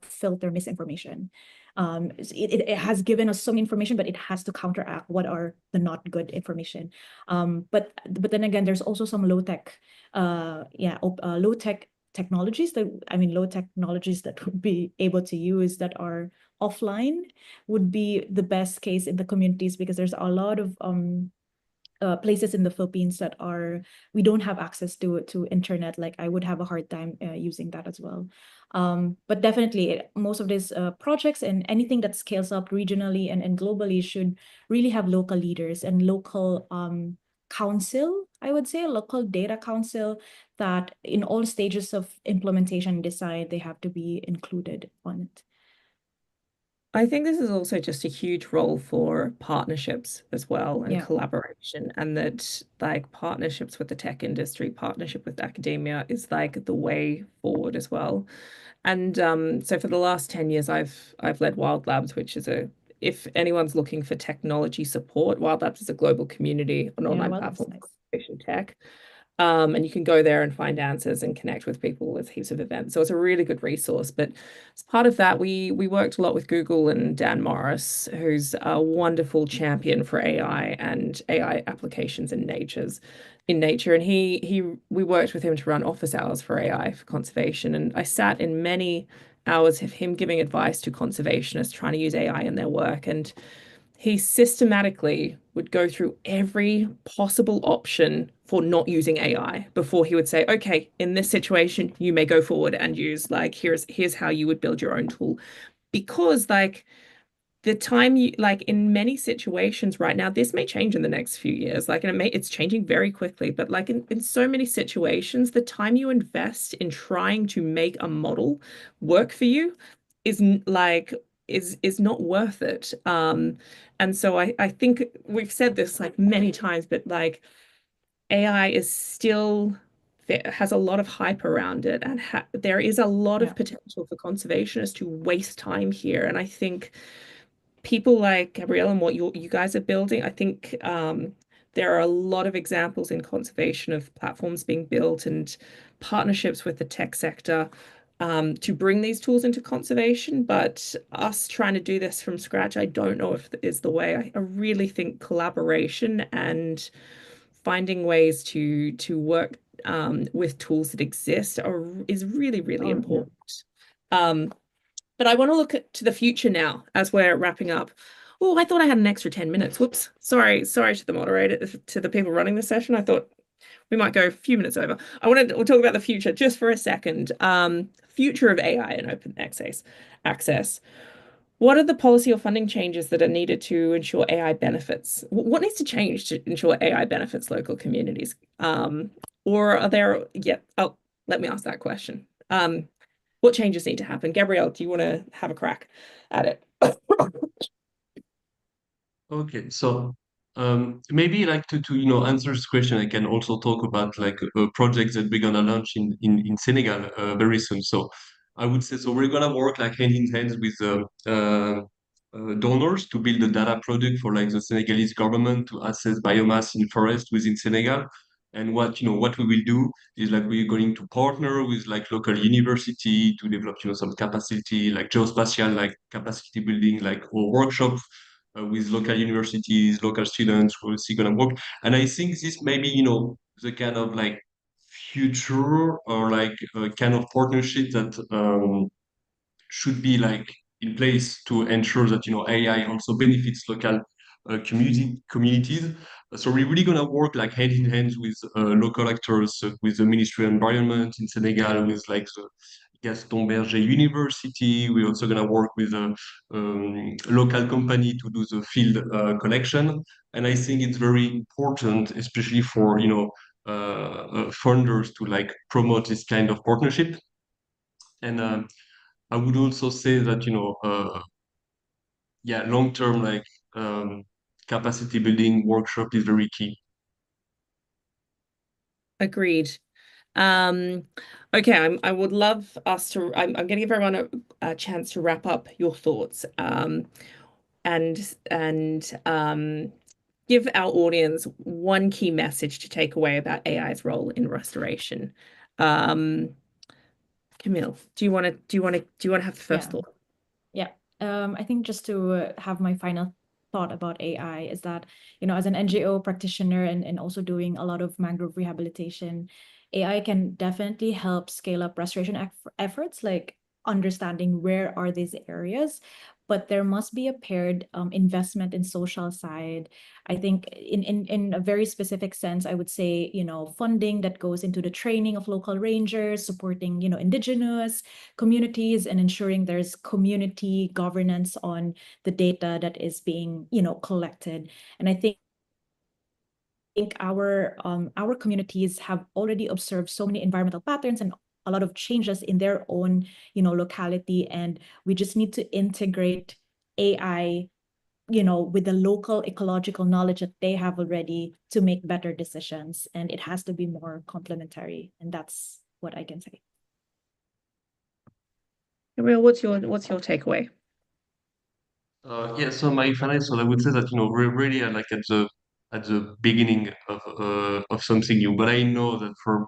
filter misinformation. It has given us some information, but it has to counteract what are the not good information. But then again, there's also some low-tech low-tech technologies that would be able to use that are offline would be the best case in the communities, because there's a lot of places in the Philippines that we don't have access to internet. Like I would have a hard time using that as well. But definitely most of these projects and anything that scales up regionally and globally should really have local leaders and local council, I would say, local data council, that in all stages of implementation and design, they have to be included on it. I think this is also just a huge role for partnerships as well, and collaboration, and that like partnerships with the tech industry, partnership with academia is like the way forward as well. And so for the last 10 years, I've led Wild Labs, which is if anyone's looking for technology support, Wild Labs is a global community, an online platform for conservation tech. And you can go there and find answers and connect with people with heaps of events. So it's a really good resource. But as part of that, we worked a lot with Google and Dan Morris, who's a wonderful champion for AI and AI applications in nature. And we worked with him to run office hours for AI for conservation. And I sat in many hours of him giving advice to conservationists trying to use AI in their work. And he systematically would go through every possible option for not using AI before he would say, okay, in this situation, you may go forward and use like, here's how you would build your own tool. Because like the time like in many situations right now, this may change in the next few years, like, and it's changing very quickly, but like in so many situations, the time you invest in trying to make a model work for you is like is not worth it. And so I think we've said this like many times, but like AI is still has a lot of hype around it, and there is a lot of potential for conservationists to waste time here. And I think people like Gabrielle and what you guys are building, I think there are a lot of examples in conservation of platforms being built and partnerships with the tech sector to bring these tools into conservation. But us trying to do this from scratch, I don't know if is the way. I really think collaboration and finding ways to work with tools that exist is really, really important. But I want to look to the future now as we're wrapping up. Oh, I thought I had an extra 10 minutes. Whoops. Sorry to the moderator, to the people running the session. I thought we might go a few minutes over. We'll talk about the future just for a second. Future of AI and open access. What are the policy or funding changes that are needed to ensure AI benefits? What needs to change to ensure AI benefits local communities? Or are there, let me ask that question. What changes need to happen? Gabrielle, do you want to have a crack at it? Okay, so maybe like to answer this question, I can also talk about like a project that we're gonna launch in Senegal very soon. So I would say so we're gonna work like hand in hand with donors to build a data product for like the Senegalese government to assess biomass in forest within Senegal. And what we will do is like we're going to partner with like local university to develop some capacity like geospatial like capacity building like or workshops with local universities, local students who are gonna work. And I think this may be, the kind of like future or like kind of partnership that should be like in place to ensure that AI also benefits local communities. So we're really gonna work like hand in hand with local actors, with the Ministry of Environment in Senegal, with like the Gaston Berger University. We're also gonna work with a local company to do the field collection. And I think it's very important, especially for funders to like promote this kind of partnership. And I would also say that, long term, like capacity building workshop is very key. Agreed. Okay, I would love us to, I'm going to give everyone a chance to wrap up your thoughts and give our audience one key message to take away about AI's role in restoration. Camille, do you want to have the first thought? Yeah. I think just to have my final thought about AI is that, as an NGO practitioner and also doing a lot of mangrove rehabilitation, AI can definitely help scale up restoration efforts, like understanding where are these areas, but there must be a paired investment in social side. I think in a very specific sense, I would say, funding that goes into the training of local rangers, supporting, indigenous communities and ensuring there's community governance on the data that is being, collected. And I think our communities have already observed so many environmental patterns and a lot of changes in their own, locality, and we just need to integrate AI, with the local ecological knowledge that they have already to make better decisions, and it has to be more complementary, and that's what I can say. Gabrielle, what's your takeaway? So my final thought, I would say that we're really like at the beginning of something new. But I know that from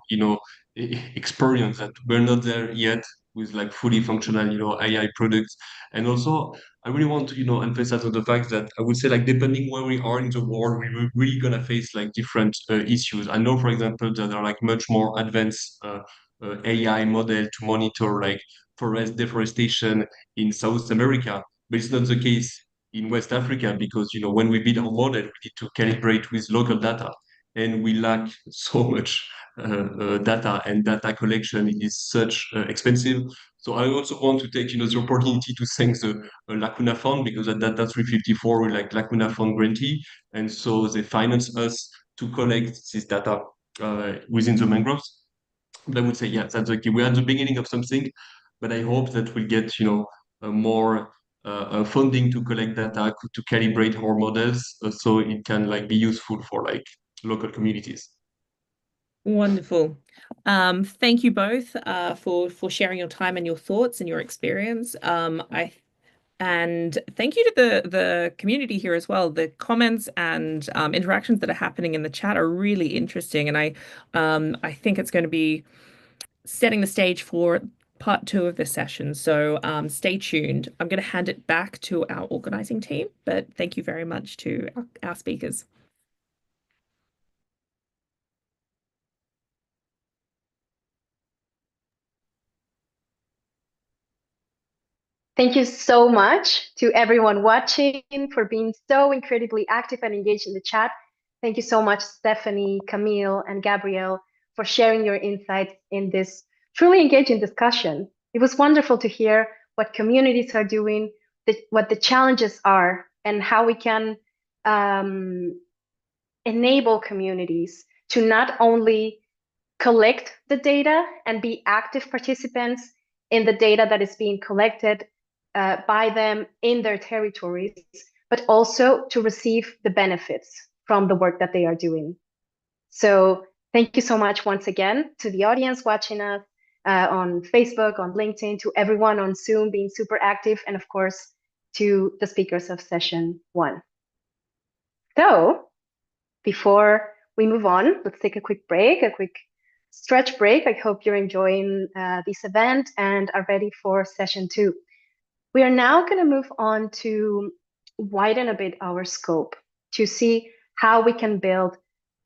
experience that we're not there yet with like fully functional AI products. And also I really want to emphasize on the fact that I would say like depending where we are in the world, we're really gonna face like different issues. I know, for example, that there are like much more advanced AI model to monitor like forest deforestation in South America, but it's not the case in West Africa because when we build our model, we need to calibrate with local data, and we lack so much data, and data collection is such expensive. So I also want to take the opportunity to thank the Lacuna Fund, because at Data 354 we're like Lacuna Fund grantee, and so they finance us to collect this data within the mangroves. But I would say, yeah, that's okay. We're at the beginning of something, but I hope that we'll get more funding to collect data, to calibrate our models, so it can like be useful for like local communities. Wonderful. Thank you both for sharing your time and your thoughts and your experience. And thank you to the community here as well. The comments and interactions that are happening in the chat are really interesting, and I think it's going to be setting the stage for part 2 of this session. So stay tuned. I'm going to hand it back to our organizing team, but thank you very much to our speakers. Thank you so much to everyone watching for being so incredibly active and engaged in the chat. Thank you so much, Stephanie, Camille, and Gabrielle, for sharing your insights in this truly engaging discussion. It was wonderful to hear what communities are doing, what the challenges are, and how we can enable communities to not only collect the data and be active participants in the data that is being collected by them in their territories, but also to receive the benefits from the work that they are doing. So thank you so much once again to the audience watching us on Facebook, on LinkedIn, to everyone on Zoom being super active, and of course, to the speakers of session 1. So before we move on, let's take a quick break, a quick stretch break. I hope you're enjoying this event and are ready for session 2. We are now going to move on to widen a bit our scope to see how we can build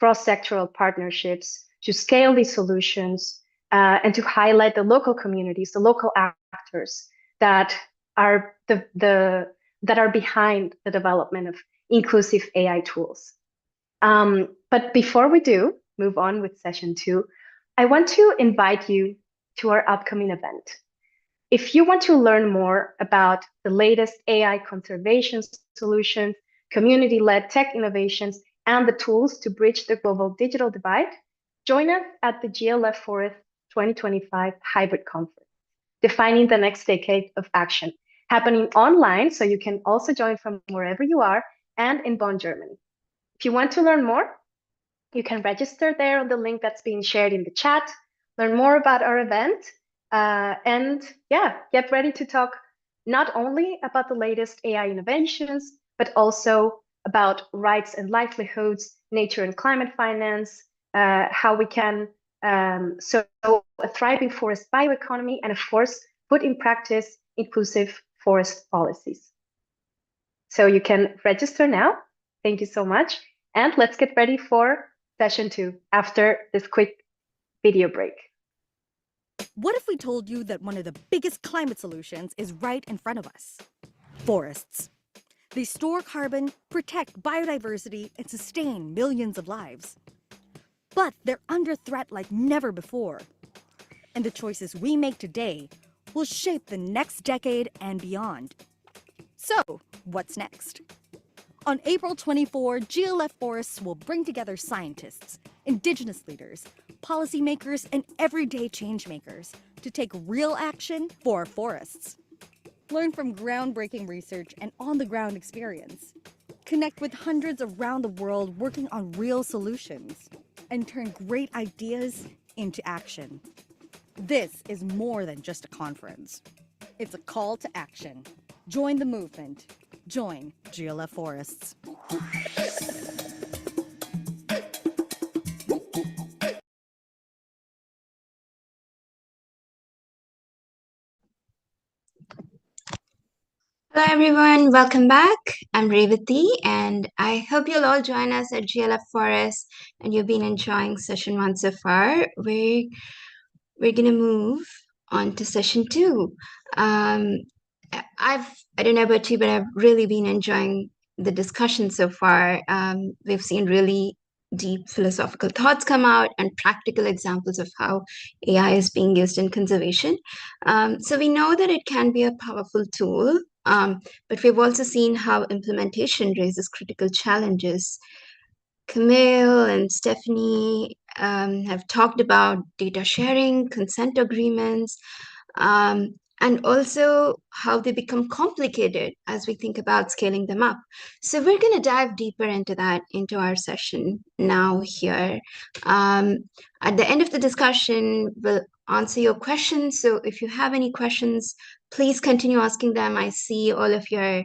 cross-sectoral partnerships to scale these solutions and to highlight the local communities, the local actors that are that are behind the development of inclusive AI tools. But before we do move on with session 2, I want to invite you to our upcoming event. If you want to learn more about the latest AI conservation solutions, community-led tech innovations, and the tools to bridge the global digital divide, join us at the GLF Forest 2025 Hybrid Conference, Defining the Next Decade of Action, happening online, so you can also join from wherever you are, and in Bonn, Germany. If you want to learn more, you can register there on the link that's being shared in the chat, learn more about our event, and yeah, get ready to talk not only about the latest AI innovations, but also about rights and livelihoods, nature and climate finance, how we can sow a thriving forest bioeconomy, and of course, put in practice inclusive forest policies. So you can register now. Thank you so much. And let's get ready for session 2 after this quick video break. What if we told you that one of the biggest climate solutions is right in front of us? Forests. They store carbon, protect biodiversity, and sustain millions of lives. But they're under threat like never before. And the choices we make today will shape the next decade and beyond. So, what's next? On April 24, GLF Forests will bring together scientists, indigenous leaders, policymakers, and everyday changemakers to take real action for our forests. Learn from groundbreaking research and on-the-ground experience. Connect with hundreds around the world working on real solutions, and turn great ideas into action. This is more than just a conference. It's a call to action. Join the movement. Join GLF Forests. Hello everyone, welcome back. I'm Revati and I hope you'll all join us at GLF Forest and you've been enjoying session 1 so far. We're gonna move on to session 2. I don't know about you, but I've really been enjoying the discussion so far. We've seen really deep philosophical thoughts come out and practical examples of how AI is being used in conservation. So we know that it can be a powerful tool, but we've also seen how implementation raises critical challenges. Camille and Stephanie have talked about data sharing, consent agreements, and also how they become complicated as we think about scaling them up. So we're going to dive deeper into that into our session now here. At the end of the discussion, we'll answer your questions. So if you have any questions, please continue asking them. I see all of your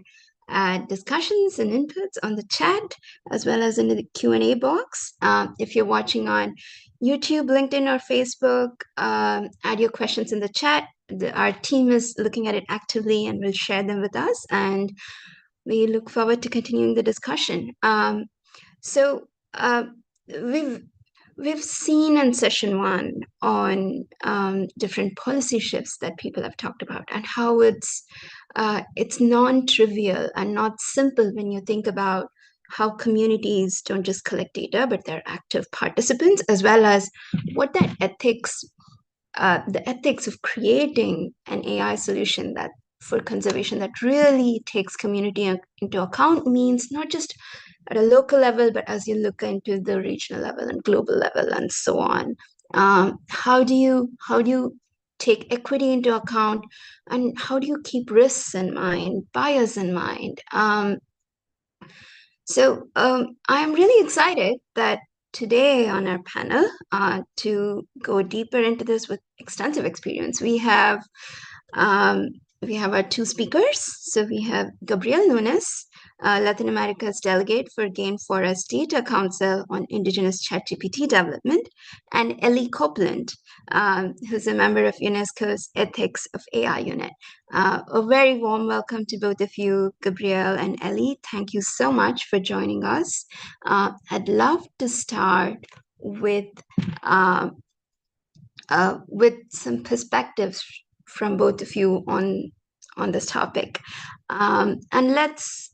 discussions and inputs on the chat, as well as in the Q&A box. If you're watching on YouTube, LinkedIn, or Facebook, add your questions in the chat. Our team is looking at it actively and will share them with us. And we look forward to continuing the discussion. So we've seen in session one on different policy shifts that people have talked about, and how it's non-trivial and not simple when you think about how communities don't just collect data, but they're active participants, as well as what that ethics, the ethics of creating an AI solution that for conservation that really takes community into account means, not just at a local level, but as you look into the regional level and global level and so on. How do you take equity into account, and how do you keep risks in mind, bias in mind? So I'm really excited that today on our panel, to go deeper into this with extensive experience, we have our two speakers. So we have Gabriel Nunes, Latin America's delegate for Game Forest Data Council on Indigenous ChatGPT development, and Ellie Copeland, who's a member of UNESCO's Ethics of AI unit. A very warm welcome to both of you, Gabriel and Ellie. Thank you so much for joining us. I'd love to start with some perspectives from both of you on this topic. And let's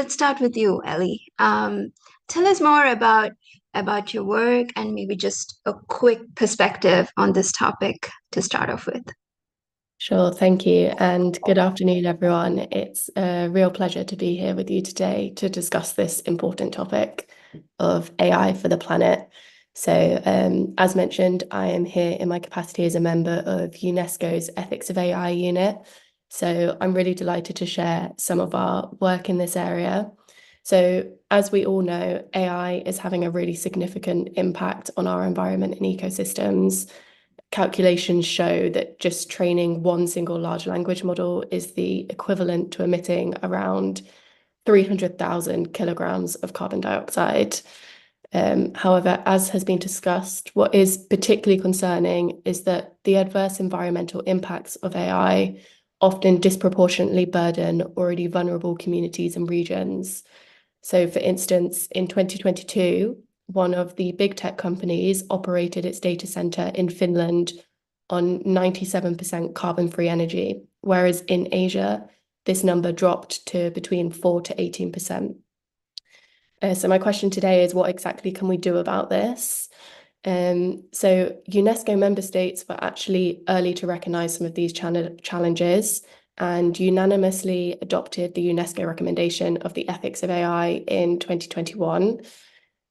start with you, Ellie. Tell us more about your work, and maybe just a quick perspective on this topic to start off with. Sure, thank you, and good afternoon, everyone. It's a real pleasure to be here with you today to discuss this important topic of AI for the planet. So, as mentioned, I am here in my capacity as a member of UNESCO's Ethics of AI unit. So I'm really delighted to share some of our work in this area. So as we all know, AI is having a really significant impact on our environment and ecosystems. Calculations show that just training one single large language model is the equivalent to emitting around 300,000 kilograms of carbon dioxide. However, as has been discussed, what is particularly concerning is that the adverse environmental impacts of AI often disproportionately burden already vulnerable communities and regions. So, for instance, in 2022, one of the big tech companies operated its data center in Finland on 97% carbon-free energy, whereas in Asia, this number dropped to between 4 to 18%. So my question today is, what exactly can we do about this? So UNESCO member states were actually early to recognize some of these challenges and unanimously adopted the UNESCO recommendation of the Ethics of AI in 2021.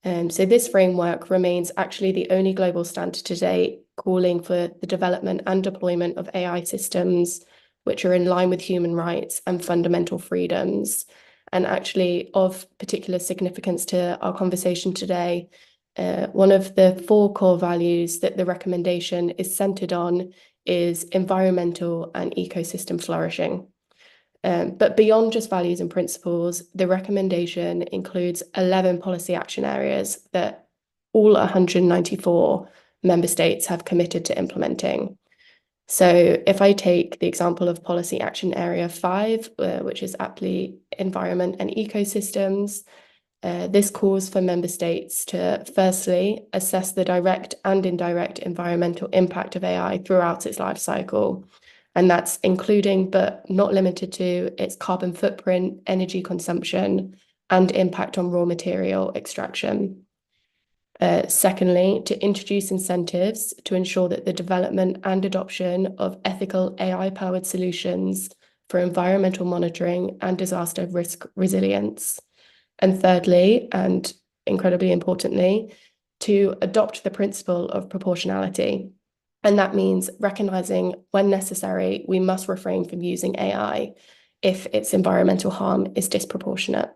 So this framework remains actually the only global standard to date calling for the development and deployment of AI systems which are in line with human rights and fundamental freedoms. And actually of particular significance to our conversation today, one of the 4 core values that the recommendation is centered on is environmental and ecosystem flourishing. But beyond just values and principles, the recommendation includes 11 policy action areas that all 194 member states have committed to implementing. So if I take the example of policy action area 5, which is aptly environment and ecosystems, this calls for member states to firstly assess the direct and indirect environmental impact of AI throughout its life cycle. And that's including, but not limited to, its carbon footprint, energy consumption, and impact on raw material extraction. Secondly, to introduce incentives to ensure that the development and adoption of ethical AI-powered solutions for environmental monitoring and disaster risk resilience. And thirdly, and incredibly importantly, to adopt the principle of proportionality. And that means recognizing when necessary, we must refrain from using AI if its environmental harm is disproportionate.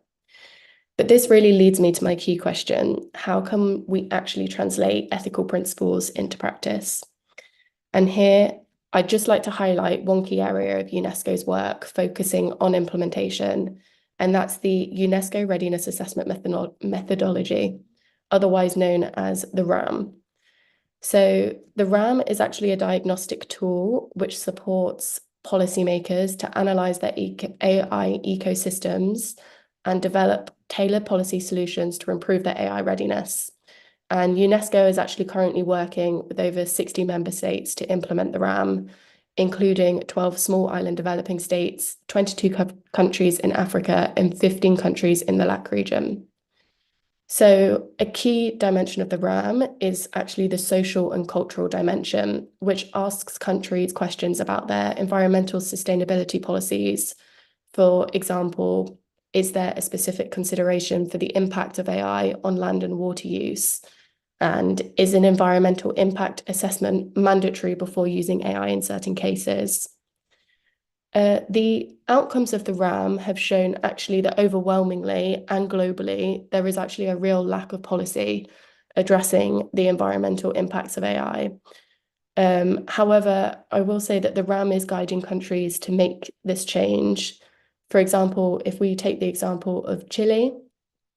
But this really leads me to my key question: how can we actually translate ethical principles into practice? And here, I'd just like to highlight one key area of UNESCO's work focusing on implementation, and that's the UNESCO Readiness Assessment Methodology, otherwise known as the RAM. So the RAM is actually a diagnostic tool which supports policymakers to analyze their AI ecosystems and develop tailored policy solutions to improve their AI readiness. And UNESCO is actually currently working with over 60 member states to implement the RAM, including 12 small island developing states, 22 countries in Africa, and 15 countries in the LAC region. So a key dimension of the RAM is actually the social and cultural dimension, which asks countries questions about their environmental sustainability policies. For example, is there a specific consideration for the impact of AI on land and water use? And is an environmental impact assessment mandatory before using AI in certain cases? The outcomes of the RAM have shown actually that overwhelmingly and globally, there is actually a real lack of policy addressing the environmental impacts of AI. However, I will say that the RAM is guiding countries to make this change. For example, if we take the example of Chile,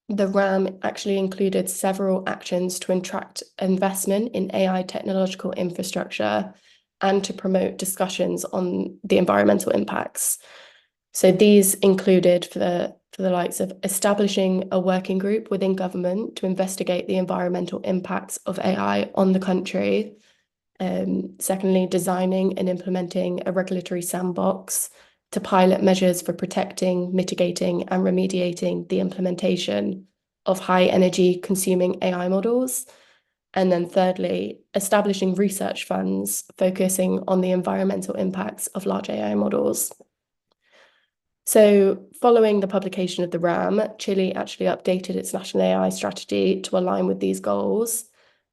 the RAM actually included several actions to attract investment in AI technological infrastructure and to promote discussions on the environmental impacts. So these included for the likes of establishing a working group within government to investigate the environmental impacts of AI on the country. Secondly, designing and implementing a regulatory sandbox to pilot measures for protecting, mitigating, and remediating the implementation of high energy consuming AI models. And then thirdly, establishing research funds focusing on the environmental impacts of large AI models. So following the publication of the RAM, Chile actually updated its national AI strategy to align with these goals.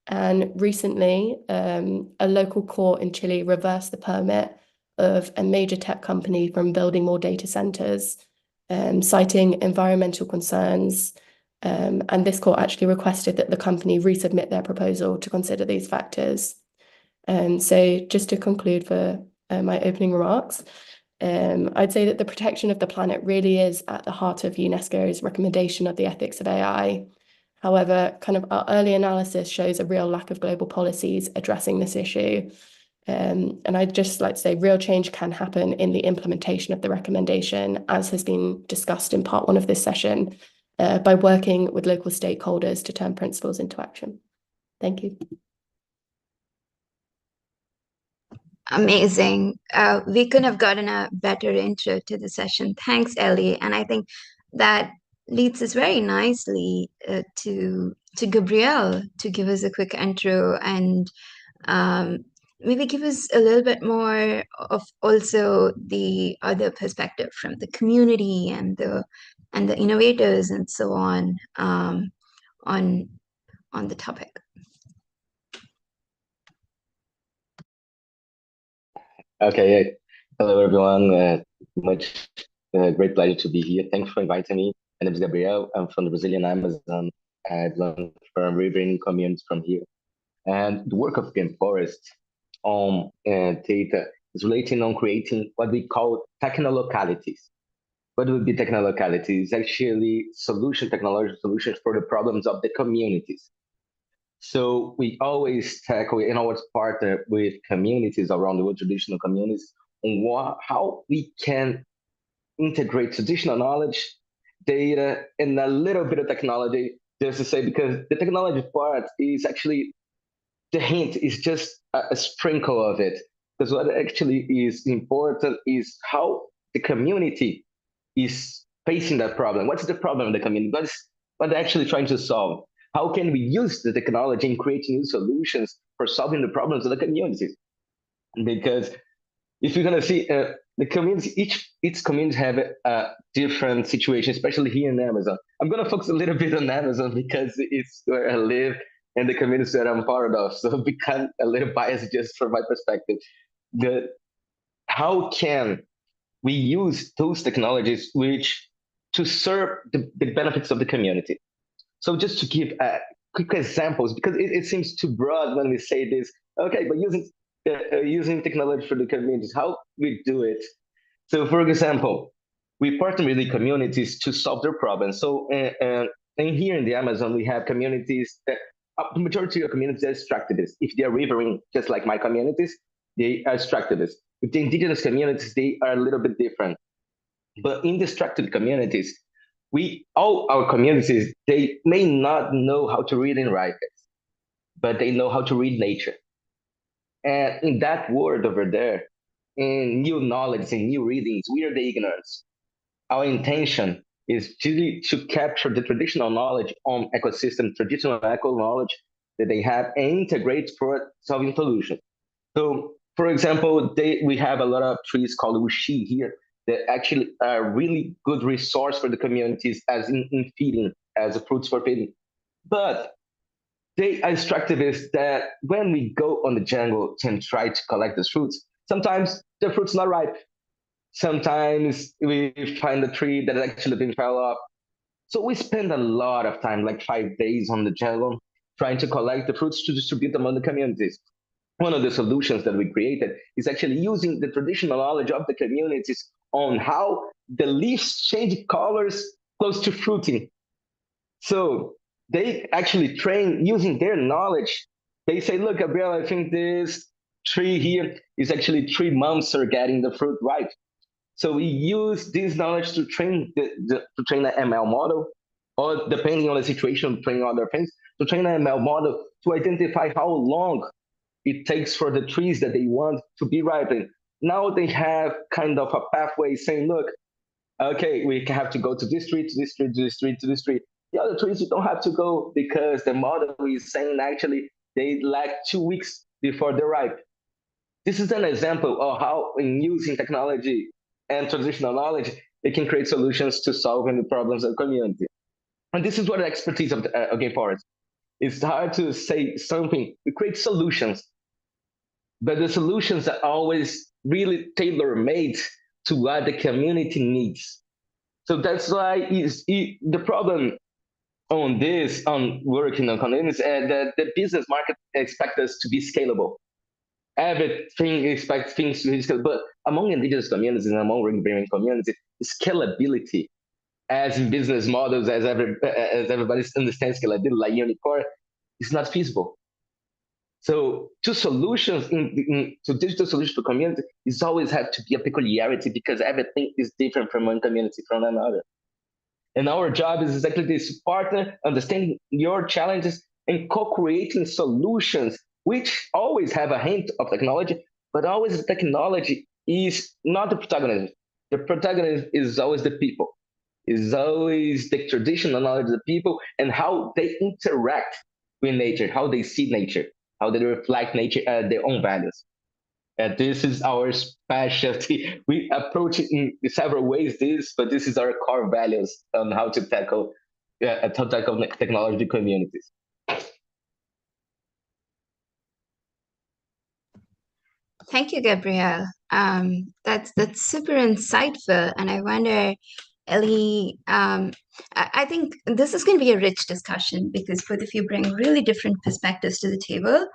And recently, a local court in Chile reversed the permit of a major tech company from building more data centers, citing environmental concerns. And this court actually requested that the company resubmit their proposal to consider these factors. So just to conclude for my opening remarks, I'd say that the protection of the planet really is at the heart of UNESCO's recommendation of the ethics of AI. However, kind of our early analysis shows a real lack of global policies addressing this issue. And I'd just like to say real change can happen in the implementation of the recommendation, as has been discussed in part one of this session, by working with local stakeholders to turn principles into action. Thank you. Amazing. We couldn't have gotten a better intro to the session. Thanks, Ellie. And I think that leads us very nicely to Gabrielle to give us a quick intro and maybe give us a little bit more of also the other perspective from the community and the innovators and so on the topic. Okay, hello everyone. Great pleasure to be here. Thanks for inviting me. My name is Gabriel. I'm from the Brazilian Amazon. I've learned from riverine communities from here. And the work of Game Forest on data is relating on creating what we call technolocalities. What would be technolocalities? Actually, technological solutions for the problems of the communities. So we always tackle and always partner with communities around the world, traditional communities, on how we can integrate traditional knowledge, data, and a little bit of technology, just to say, because the technology part is actually, the hint is just a sprinkle of it. Because what actually is important is how the community is facing that problem. What's the problem in the community? What they're actually trying to solve? How can we use the technology in creating new solutions for solving the problems of the communities? Because if you're gonna see the community, each community have a different situation, especially here in Amazon. I'm gonna focus a little bit on Amazon because it's where I live and the communities that I'm part of. So become a little biased just from my perspective. How can we use those technologies which to serve the benefits of the community? So just to give quick examples, because it seems too broad when we say this. Okay, but using technology for the communities, how we do it? So, for example, we partner with the communities to solve their problems. So, and here in the Amazon, we have communities that the majority of communities are extractivists. If they are riverine, just like my communities, they are extractivists. With the indigenous communities, they are a little bit different. But in the extractive communities, all our communities, they may not know how to read and write it, but they know how to read nature. And in that world over there, in new knowledge and new readings, we are the ignorance. Our intention is to capture the traditional knowledge on ecosystem, traditional eco knowledge that they have, and integrate for solving solutions. So, for example, we have a lot of trees called wuxi here that actually are really good resource for the communities as in feeding, as fruits for feeding. But they are extractivists that when we go on the jungle and try to collect these fruits, sometimes the fruit's not ripe. Sometimes we find a tree that actually been fell off. So we spend a lot of time, like 5 days on the jungle, trying to collect the fruits to distribute them among the communities. One of the solutions that we created is actually using the traditional knowledge of the communities on how the leaves change colors close to fruiting. So they actually train using their knowledge. They say, look, Gabriel, I think this tree here is actually 3 months are getting the fruit ripe. So we use this knowledge to train to train an ML model, or depending on the situation, train other things, to train an ML model to identify how long it takes for the trees that they want to be ripened. Now they have kind of a pathway saying, look, okay, we have to go to this tree, to this tree, to this tree, to this tree. The other trees you don't have to go because the model is saying actually they lack 2 weeks before they're ripe. This is an example of how in using technology and traditional knowledge, they can create solutions to solving the problems of the community. And this is what the expertise of Againforest. It's hard to say something. We create solutions, but the solutions are always really tailor-made to what the community needs. So that's why the problem on working on communities, that the business market expects us to be scalable. Everything expects things to be scalable, but among indigenous communities and among riverine communities, scalability, as in business models, as everybody understands scalability, like Unicorn, is not feasible. So to solutions, to digital solutions for community, is always have to be a peculiarity because everything is different from one community from another. And our job is exactly this: partner, understanding your challenges, and co-creating solutions, which always have a hint of technology, but always the technology is not the protagonist. The protagonist is always the people, is always the traditional knowledge of the people and how they interact with nature, how they see nature, how they reflect nature, their own values. And this is our specialty. We approach it in several ways, but this is our core values on how to tackle technology communities. Thank you, Gabriel. That's super insightful, and I wonder, Ellie, I think this is going to be a rich discussion because both of you bring really different perspectives to the table.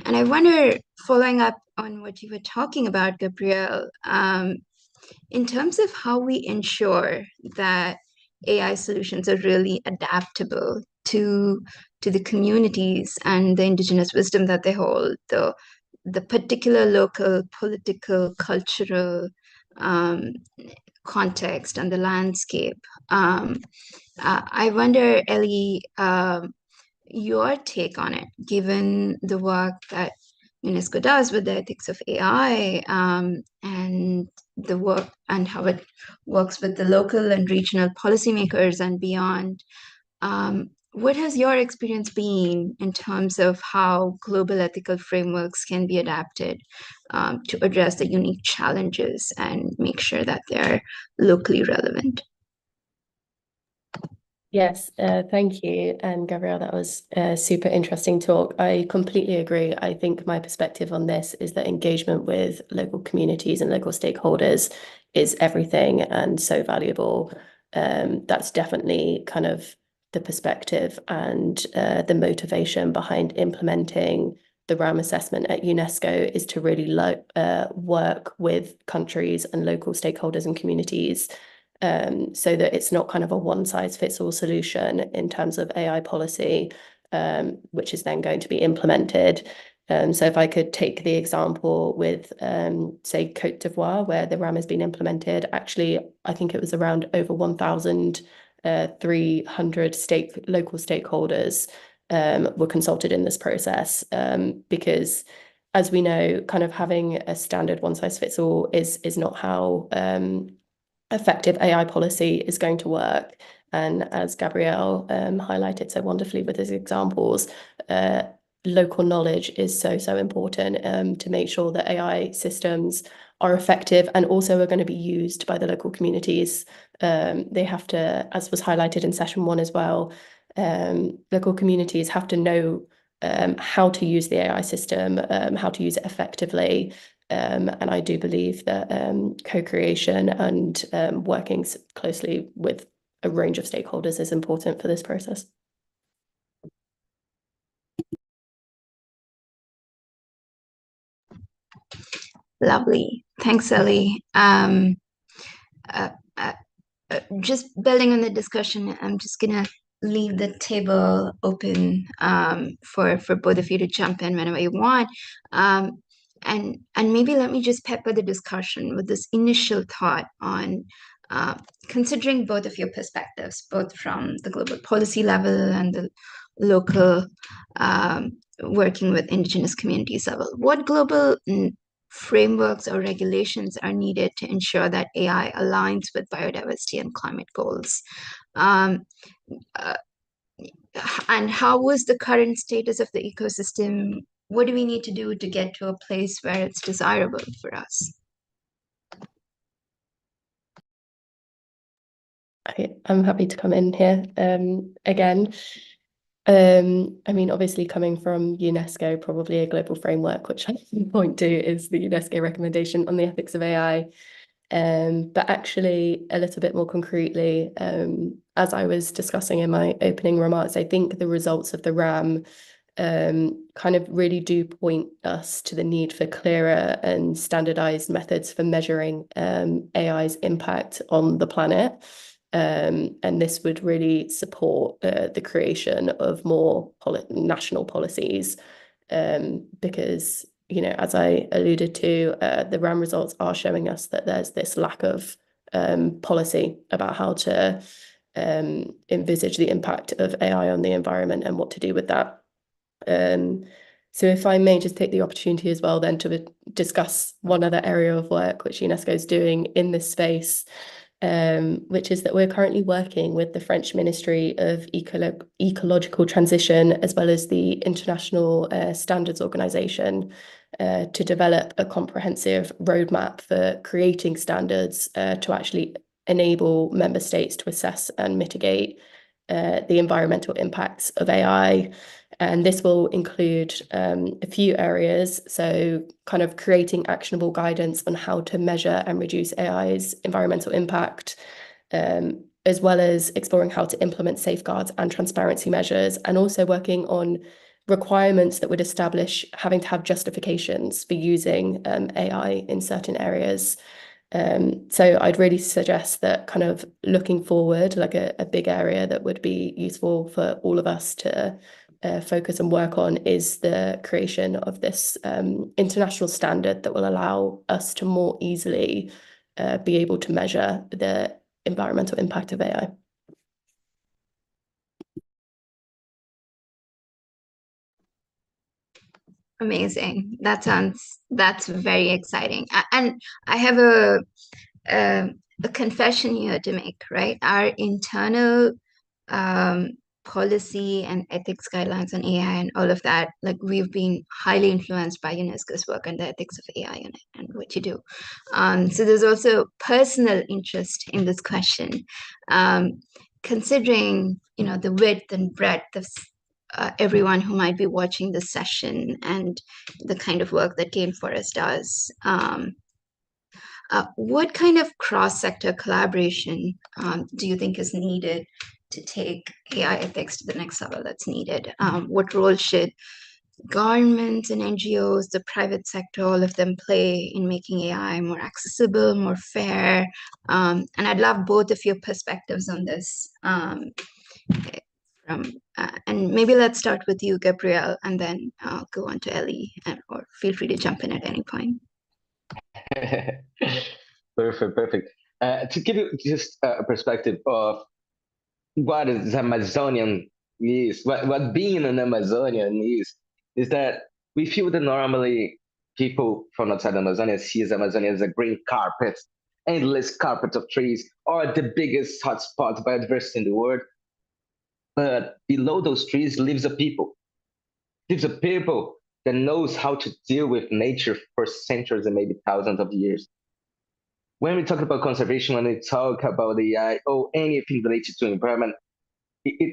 And I wonder, following up on what you were talking about, Gabriel, in terms of how we ensure that AI solutions are really adaptable to the communities and the indigenous wisdom that they hold, the particular local, political, cultural context and the landscape. I wonder, Ellie, your take on it, given the work that UNESCO does with the ethics of AI and the work and how it works with the local and regional policymakers and beyond. What has your experience been in terms of how global ethical frameworks can be adapted to address the unique challenges and make sure that they're locally relevant? Yes, thank you. And Gabrielle, that was a super interesting talk. I completely agree. I think my perspective on this is that engagement with local communities and local stakeholders is everything and so valuable. That's definitely kind of the perspective and the motivation behind implementing the RAM assessment at UNESCO is to really work with countries and local stakeholders and communities so that it's not kind of a one-size-fits-all solution in terms of AI policy, which is then going to be implemented. So if I could take the example with, say, Côte d'Ivoire, where the RAM has been implemented, actually, I think it was around over 1,300 local stakeholders were consulted in this process because, as we know, kind of having a standard one-size-fits-all is not how effective AI policy is going to work. And as Gabrielle highlighted so wonderfully with his examples, local knowledge is so important to make sure that AI systems are effective and also are going to be used by the local communities. They have to, as was highlighted in session 1 as well, local communities have to know how to use the AI system, how to use it effectively. And I do believe that co-creation and working closely with a range of stakeholders is important for this process. Lovely. Thanks, Ellie. Just building on the discussion, I'm just gonna leave the table open for both of you to jump in whenever you want. And maybe let me just pepper the discussion with this initial thought on considering both of your perspectives, both from the global policy level and the local working with indigenous communities level. What global frameworks or regulations are needed to ensure that AI aligns with biodiversity and climate goals? And how was the current status of the ecosystem? What do we need to do to get to a place where it's desirable for us? I'm happy to come in here again. I mean, obviously coming from UNESCO, probably a global framework, which I can point to is the UNESCO recommendation on the ethics of AI. But actually a little bit more concretely, as I was discussing in my opening remarks, I think the results of the RAM kind of really do point us to the need for clearer and standardized methods for measuring AI's impact on the planet. And this would really support the creation of more national policies because, you know, as I alluded to, the RAM results are showing us that there's this lack of policy about how to envisage the impact of AI on the environment and what to do with that. So if I may just take the opportunity as well then to discuss one other area of work which UNESCO is doing in this space, which is that we're currently working with the French Ministry of Ecological Transition as well as the International Standards Organization to develop a comprehensive roadmap for creating standards to actually enable member states to assess and mitigate the environmental impacts of AI. And this will include a few areas. So kind of creating actionable guidance on how to measure and reduce AI's environmental impact, as well as exploring how to implement safeguards and transparency measures, and also working on requirements that would establish having to have justifications for using AI in certain areas. So I'd really suggest that kind of looking forward, like a big area that would be useful for all of us to focus and work on is the creation of this international standard that will allow us to more easily be able to measure the environmental impact of AI. Amazing. That's very exciting. And I have a confession here to make, right? Our internal policy and ethics guidelines on AI and all of that, like we've been highly influenced by UNESCO's work on the ethics of AI and what you do. So there's also personal interest in this question. considering, the width and breadth of everyone who might be watching this session and the kind of work that Game Forest does, what kind of cross-sector collaboration do you think is needed to take AI ethics to the next level that's needed? What role should governments and NGOs, the private sector, all of them play in making AI more accessible, more fair? And I'd love both of your perspectives on this. And maybe let's start with you, Gabrielle, and then I'll go on to Ellie, or feel free to jump in at any point. Perfect. To give you just a perspective of what is Amazonian is, what being an Amazonian is that we feel that normally people from outside Amazonia see Amazonia as a green carpet, endless carpet of trees, or the biggest hotspot of biodiversity in the world. But below those trees lives a people. Lives a people that knows how to deal with nature for centuries and maybe thousands of years. When we talk about conservation, when we talk about AI or anything related to environment,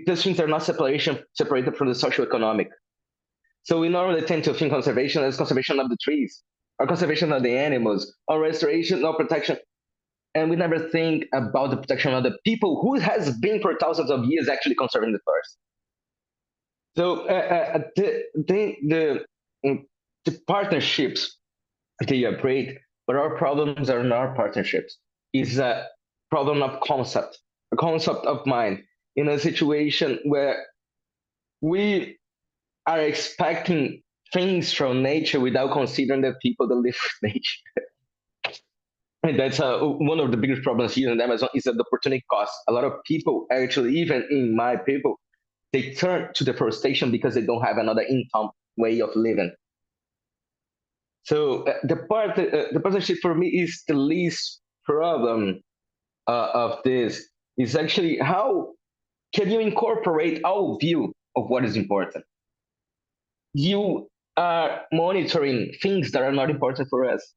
those things are not separated from the socio-economic. So we normally tend to think conservation as conservation of the trees, or conservation of the animals, or restoration or protection. And we never think about the protection of the people who has been for thousands of years actually conserving the forest. So the partnerships, they are great, but our problems are not partnerships. It's a problem of concept, a concept of mind, in a situation where we are expecting things from nature without considering the people that live with nature. And that's one of the biggest problems here in the Amazon is the opportunity cost. A lot of people, actually, even in my people, they turn to deforestation because they don't have another income way of living. So the partnership for me is the least problem of this. Is actually how can you incorporate our view of what is important? You are monitoring things that are not important for us.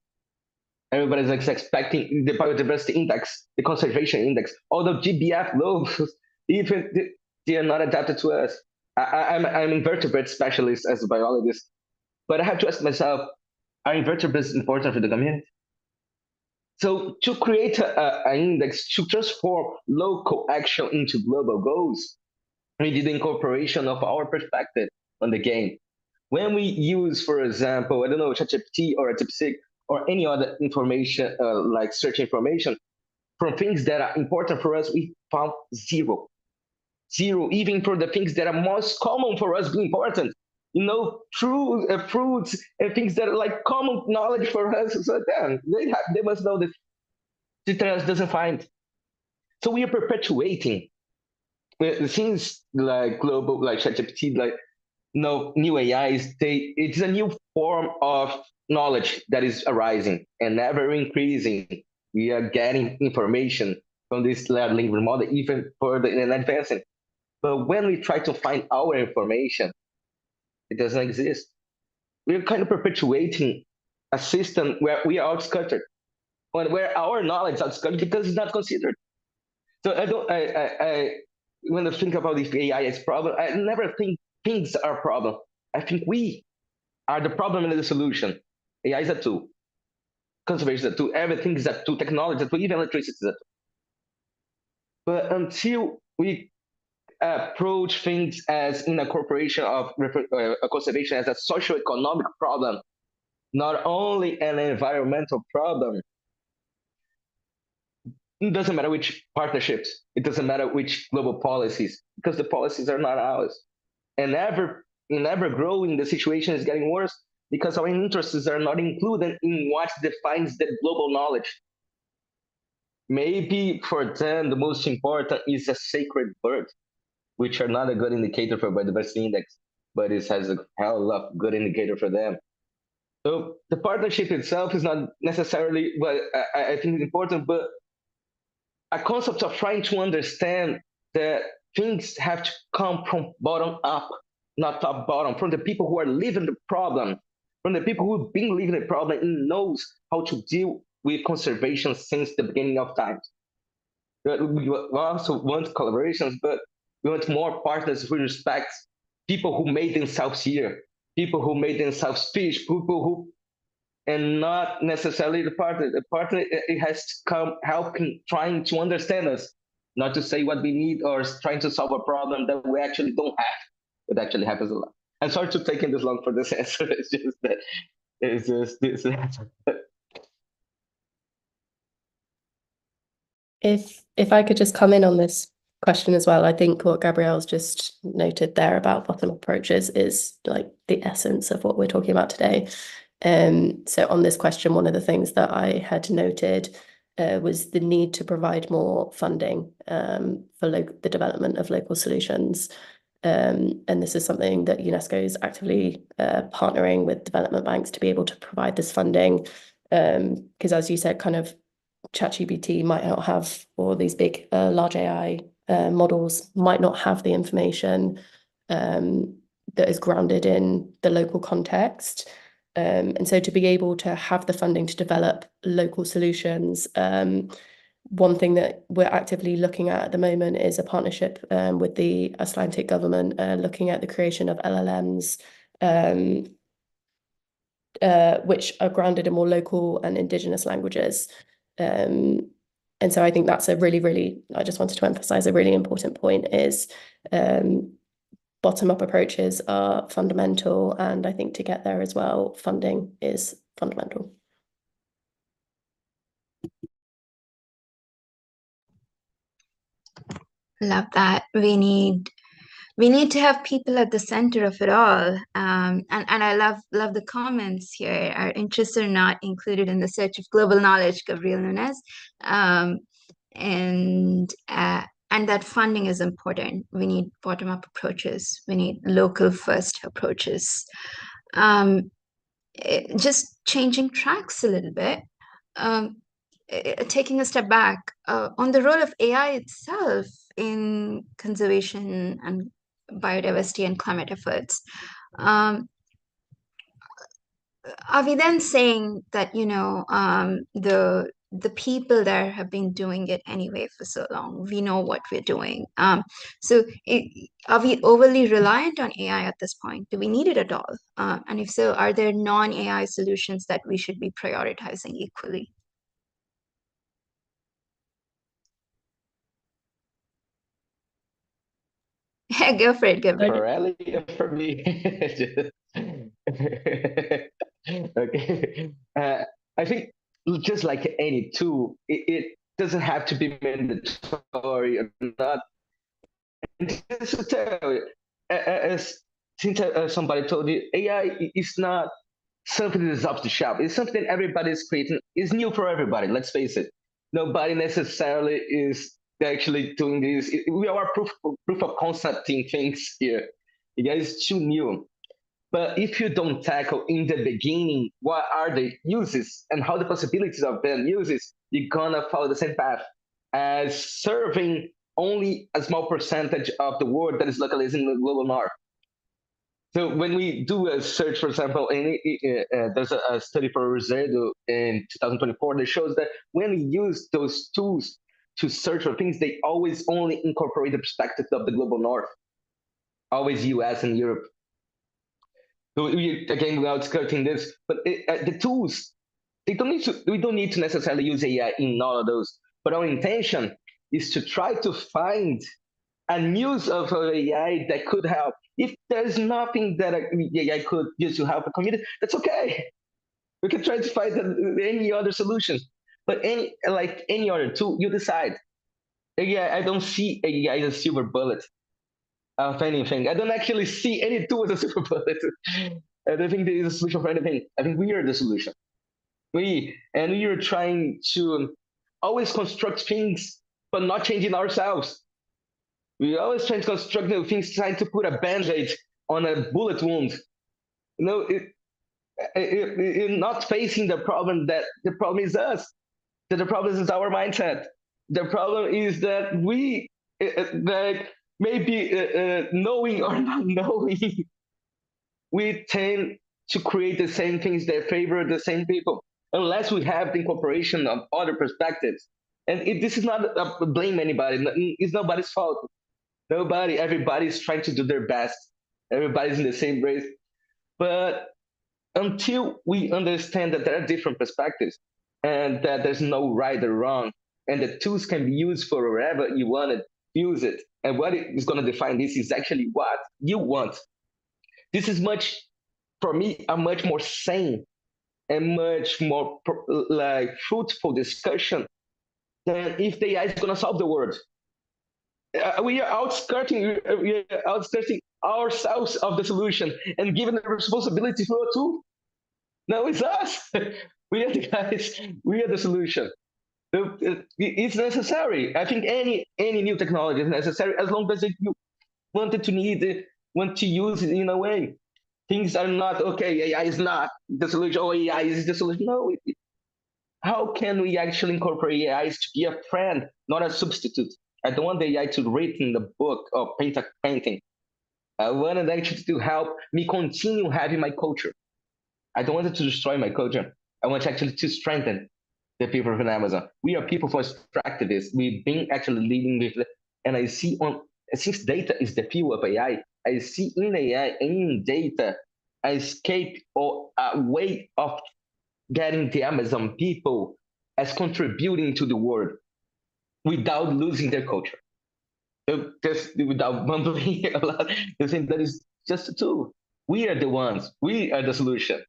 Everybody's expecting the biodiversity index, the conservation index, all the GBF lows, even they are not adapted to us. I'm an invertebrate specialist as a biologist, but I have to ask myself, are invertebrates important for the community? So to create an index to transform local action into global goals, we did the incorporation of our perspective on the game. When we use, for example, I don't know, ChatGPT or DeepSeek or any other information, like search information, from things that are important for us, we found zero. Zero, even for the things that are most common for us being important. Fruits and things that are like common knowledge for us. So then they must know that Citrus doesn't find. So we are perpetuating things like global, like ChatGPT, like new AIs. It's a new form of knowledge that is arising and ever increasing. We are getting information from this large language model even further and advancing. But when we try to find our information, it doesn't exist. We're kind of perpetuating a system where we are outscattered, where our knowledge is outscattered because it's not considered. So when I think about this AI as problem, I never think things are a problem. I think we are the problem and the solution. AI is a tool. Conservation is a tool. Everything is a tool. Technology is a tool. Even electricity is a tool. But until we approach things as in a corporation of conservation as a socio-economic problem, not only an environmental problem, it doesn't matter which partnerships, it doesn't matter which global policies, because the policies are not ours. And ever growing, the situation is getting worse because our interests are not included in what defines the global knowledge. Maybe for them, the most important is a sacred bird, which are not a good indicator for biodiversity index, but it has a hell of a good indicator for them. So the partnership itself is not necessarily what I think is important, but a concept of trying to understand that things have to come from bottom up, not top bottom, from the people who are living the problem, from the people who've been living the problem and knows how to deal with conservation since the beginning of time. We also want collaborations, but we want more partners who respect people who made themselves here, people who made themselves speech, people who, and not necessarily the partner. The partner, it has to come helping, trying to understand us, not to say what we need or trying to solve a problem that we actually don't have. It actually happens a lot. I'm sorry to taking this long for this answer. It's just that it's just this. If I could just come in on this question as well, I think what Gabrielle's just noted there about bottom-up approaches is like the essence of what we're talking about today. So on this question, one of the things that I had noted was the need to provide more funding for the development of local solutions. And this is something that UNESCO is actively partnering with development banks to be able to provide this funding. Because as you said, kind of ChatGPT might not have, or these big large AI models might not have the information that is grounded in the local context. And so to be able to have the funding to develop local solutions, one thing that we're actively looking at the moment is a partnership with the Icelandic government, looking at the creation of LLMs, which are grounded in more local and indigenous languages. And so I think that's a really, I just wanted to emphasize a really important point is bottom-up approaches are fundamental. And I think to get there as well, funding is fundamental. Love that. We need to have people at the center of it all. And I love the comments here. Our interests are not included in the search of global knowledge, Gabriel Nunes. And that funding is important. We need bottom-up approaches. We need local first approaches. Just changing tracks a little bit. Taking a step back on the role of AI itself in conservation and biodiversity and climate efforts. Are we then saying that the people there have been doing it anyway for so long? We know what we're doing. So are we overly reliant on AI at this point? Do we need it at all? And if so, are there non-AI solutions that we should be prioritizing equally? Yeah, go for it, Gabriel. For Ellie, for me. Okay. I think just like any tool, it doesn't have to be mandatory or not. Just to tell you, since somebody told you, AI is not something that is off the shelf. It's something everybody is creating. It's new for everybody. Let's face it. Nobody necessarily is actually doing this. We are proof of concepting things here. It is too new. But if you don't tackle in the beginning what are the uses and how the possibilities of them uses, you're gonna follow the same path as serving only a small percentage of the world that is localized in the global north. So when we do a search, for example, there's a study for Reserdo in 2024 that shows that when we use those tools to search for things, they always only incorporate the perspective of the global north, always US and Europe. So again, without skirting this, but the tools, we don't need to necessarily use AI in all of those, but our intention is to try to find a use of AI that could help. If there's nothing that AI could use to help a community, that's okay. We can try to find any other solutions. But like any other tool, you decide. AI, I don't see AI as a silver bullet of anything. I don't actually see any tool as a silver bullet. I don't think there is a solution for anything. I think we are the solution. We are trying to always construct things, but not changing ourselves. We always try to construct new things, trying to put a band-aid on a bullet wound. Not facing the problem that the problem is us, that the problem is our mindset. The problem is that that maybe knowing or not knowing, we tend to create the same things that favor the same people, unless we have the incorporation of other perspectives. And this is not blame anybody. It's nobody's fault. Everybody's trying to do their best. Everybody's in the same race. But until we understand that there are different perspectives and that there's no right or wrong, and the tools can be used for wherever you want to use it, and what is going to define this is actually what you want. This is for me, a much more sane and much more fruitful discussion than if the AI is going to solve the world. We are outskirting ourselves of the solution and giving the responsibility for a tool. No, it's us. We are the guys. We are the solution. It's necessary. I think any new technology is necessary as long as you want to use it in a way. Things are not okay. AI is not the solution. Oh, AI is the solution. No. How can we actually incorporate AIs to be a friend, not a substitute? I don't want the AI to read in the book or paint a painting. I wanted actually to help me continue having my culture. I don't want it to destroy my culture. I want actually to strengthen the people of Amazon. We are people for extractivists. We've been actually living with it. And I see since data is the fuel of AI, I see in AI and in data an escape or a way of getting the Amazon people as contributing to the world without losing their culture. Just without mumbling a lot, I think that is just a tool. We are the ones. We are the solution.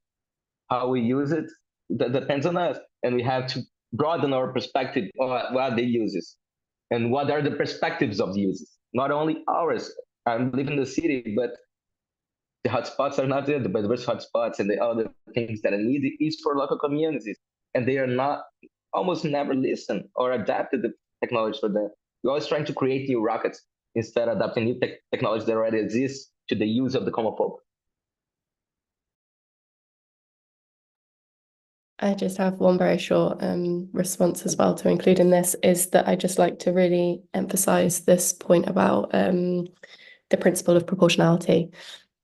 How we use it, that depends on us. And we have to broaden our perspective on what they uses and what are the perspectives of the users. Not only ours. I live in the city, but the hotspots are not there, the diverse hotspots and the other things that are needed is for local communities. And they are not, almost never listen or adapted the technology for them. We're always trying to create new rockets instead of adapting new technology that already exists to the use of the common folk. I just have one very short response as well to include in this, is that I just like to really emphasize this point about the principle of proportionality,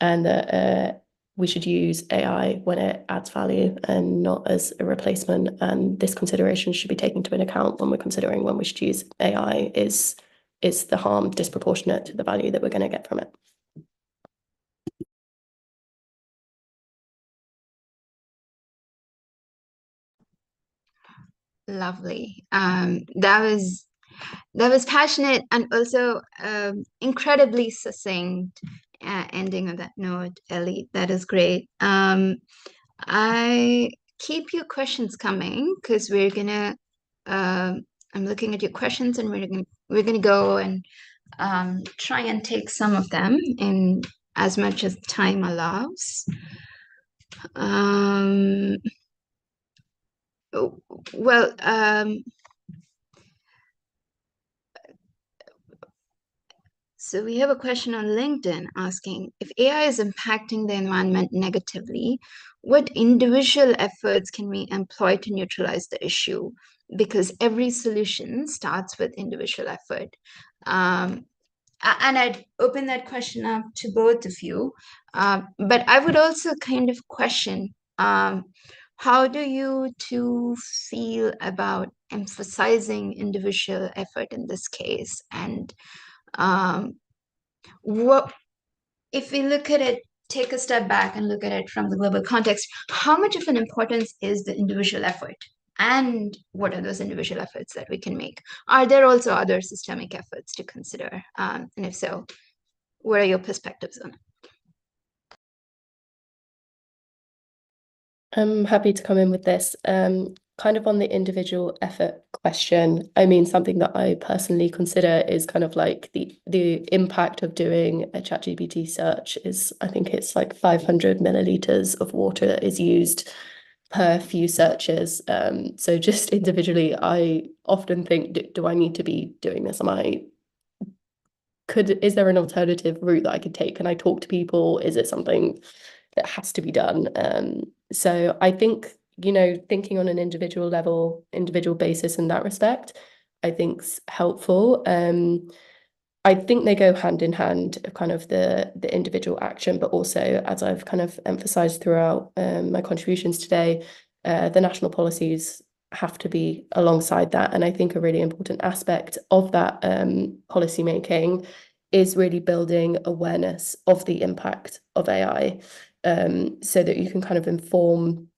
and that we should use AI when it adds value and not as a replacement. And this consideration should be taken into account when we're considering when we should use AI. Is the harm disproportionate to the value that we're going to get from it? Lovely. That was passionate and also incredibly succinct. Ending on that note, Ellie, that is great. I keep your questions coming because we're gonna. I'm looking at your questions and we're gonna go and try and take some of them in as much as time allows. Well, so we have a question on LinkedIn asking, if AI is impacting the environment negatively, what individual efforts can we employ to neutralize the issue? Because every solution starts with individual effort. And I'd open that question up to both of you. But I would also kind of question, how do you two feel about emphasizing individual effort in this case? And what if we look at it, take a step back and look at it from the global context, how much of an importance is the individual effort? And what are those individual efforts that we can make? Are there also other systemic efforts to consider? And if so, what are your perspectives on it? I'm happy to come in with this. Kind of on the individual effort question, I mean, something that I personally consider is kind of like the impact of doing a ChatGPT search is, I think it's like 500 milliliters of water is used per few searches. So just individually, I often think, do I need to be doing this? Is there an alternative route that I could take? Can I talk to people? Is it something that has to be done? So I think, thinking on an individual level, individual basis in that respect, I think's helpful. I think they go hand in hand, kind of the individual action, but also, as I've kind of emphasized throughout my contributions today, the national policies have to be alongside that. And I think a really important aspect of that policy making is really building awareness of the impact of AI, so that you can kind of inform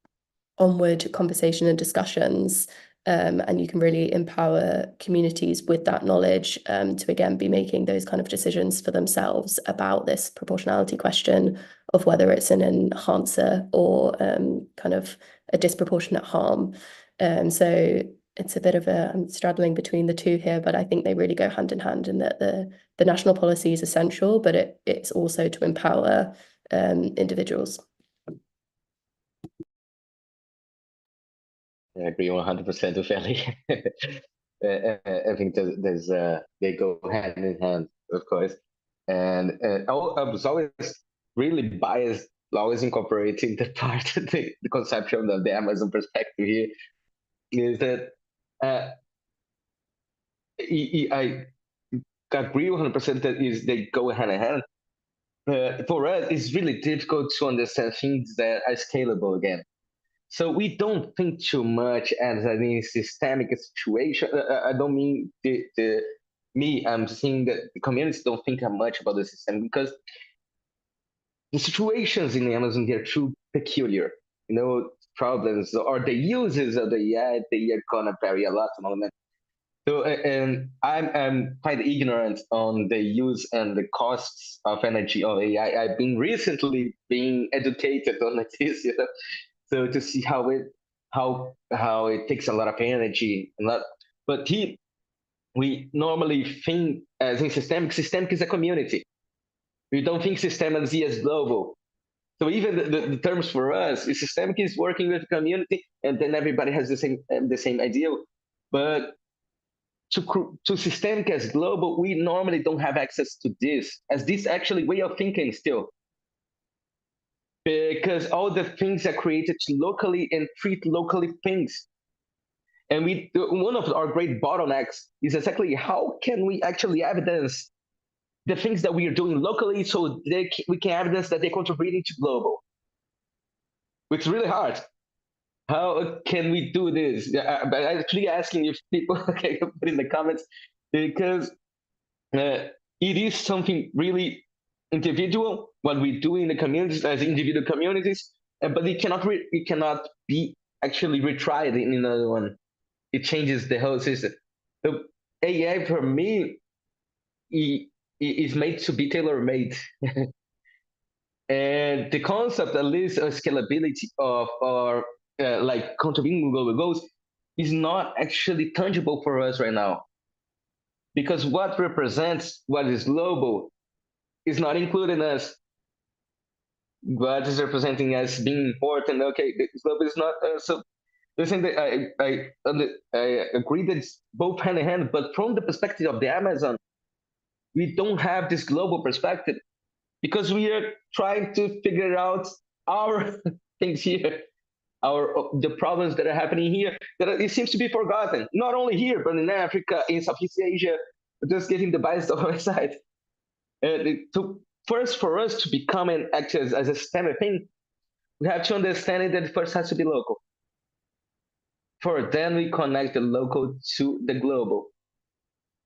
onward conversation and discussions, and you can really empower communities with that knowledge, to again be making those kind of decisions for themselves about this proportionality question of whether it's an enhancer or kind of a disproportionate harm. So it's a bit of I'm straddling between the two here, but I think they really go hand in hand in that the national policy is essential, but it's also to empower individuals. I agree 100% with Ellie. I think they go hand in hand, of course. And I was always really biased, always incorporating the part, the conception of the Amazon perspective here, is that I agree 100% that they go hand in hand. For us, it's really difficult to understand things that are scalable again. So we don't think too much as a systemic situation. I don't mean me. I'm saying that the communities don't think much about the system because the situations in Amazon, they're too peculiar. Problems or the uses of the AI, they are gonna vary a lot among them. So, and I'm quite ignorant on the use and the costs of energy of AI. I've been recently being educated on this, so to see how it takes a lot of energy and that. But we normally think as in systemic. Systemic is a community. We don't think systemic as global. So even the terms for us, systemic is working with the community, and then everybody has the same ideal. But to systemic as global, we normally don't have access to this, as this actually way of thinking still. Because all the things are created locally and treat locally things. And one of our great bottlenecks is exactly how can we actually evidence the things that we are doing locally so we can evidence that they're contributing to global. Which is really hard. How can we do this? I'm actually asking if people can put in the comments, because it is something really individual, what we do in the communities as individual communities, but it cannot be actually retried in another one. It changes the whole system. So AI for me is made to be tailor-made. And the concept, at least, of scalability of our like contributing global goals is not actually tangible for us right now. Because what represents what is global is not including us. What is representing us being important? Okay, global is not. So the thing that I agree that it's both hand in hand, but from the perspective of the Amazon, we don't have this global perspective because we are trying to figure out our things here, the problems that are happening here, that it seems to be forgotten. Not only here, but in Africa, in Southeast Asia, just getting the bias of our side. First, for us to become and act as a systemic thing, we have to understand that it first has to be local. Then we connect the local to the global.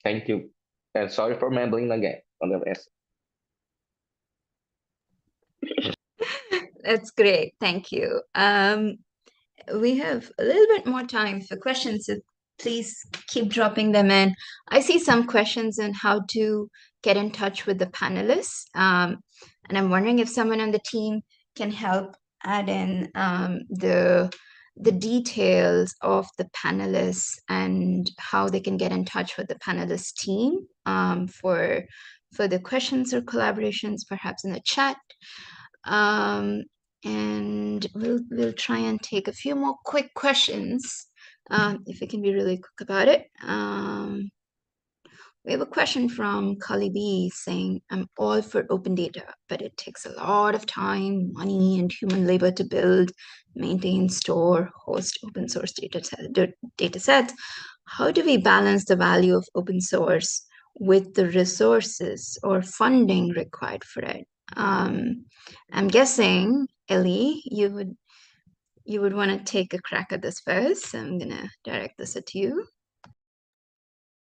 Thank you. And sorry for rambling again on the answer. That's great. Thank you. We have a little bit more time for questions, so please keep dropping them in. I see some questions on how to get in touch with the panelists. And I'm wondering if someone on the team can help add in the details of the panelists and how they can get in touch with the panelist team for the questions or collaborations, perhaps in the chat. And we'll try and take a few more quick questions, if we can be really quick about it. We have a question from Kali B saying, I'm all for open data, but it takes a lot of time, money, and human labor to build, maintain, store, host open source data sets. How do we balance the value of open source with the resources or funding required for it? I'm guessing, Ellie, you would you would want to take a crack at this first. So I'm going to direct this at you.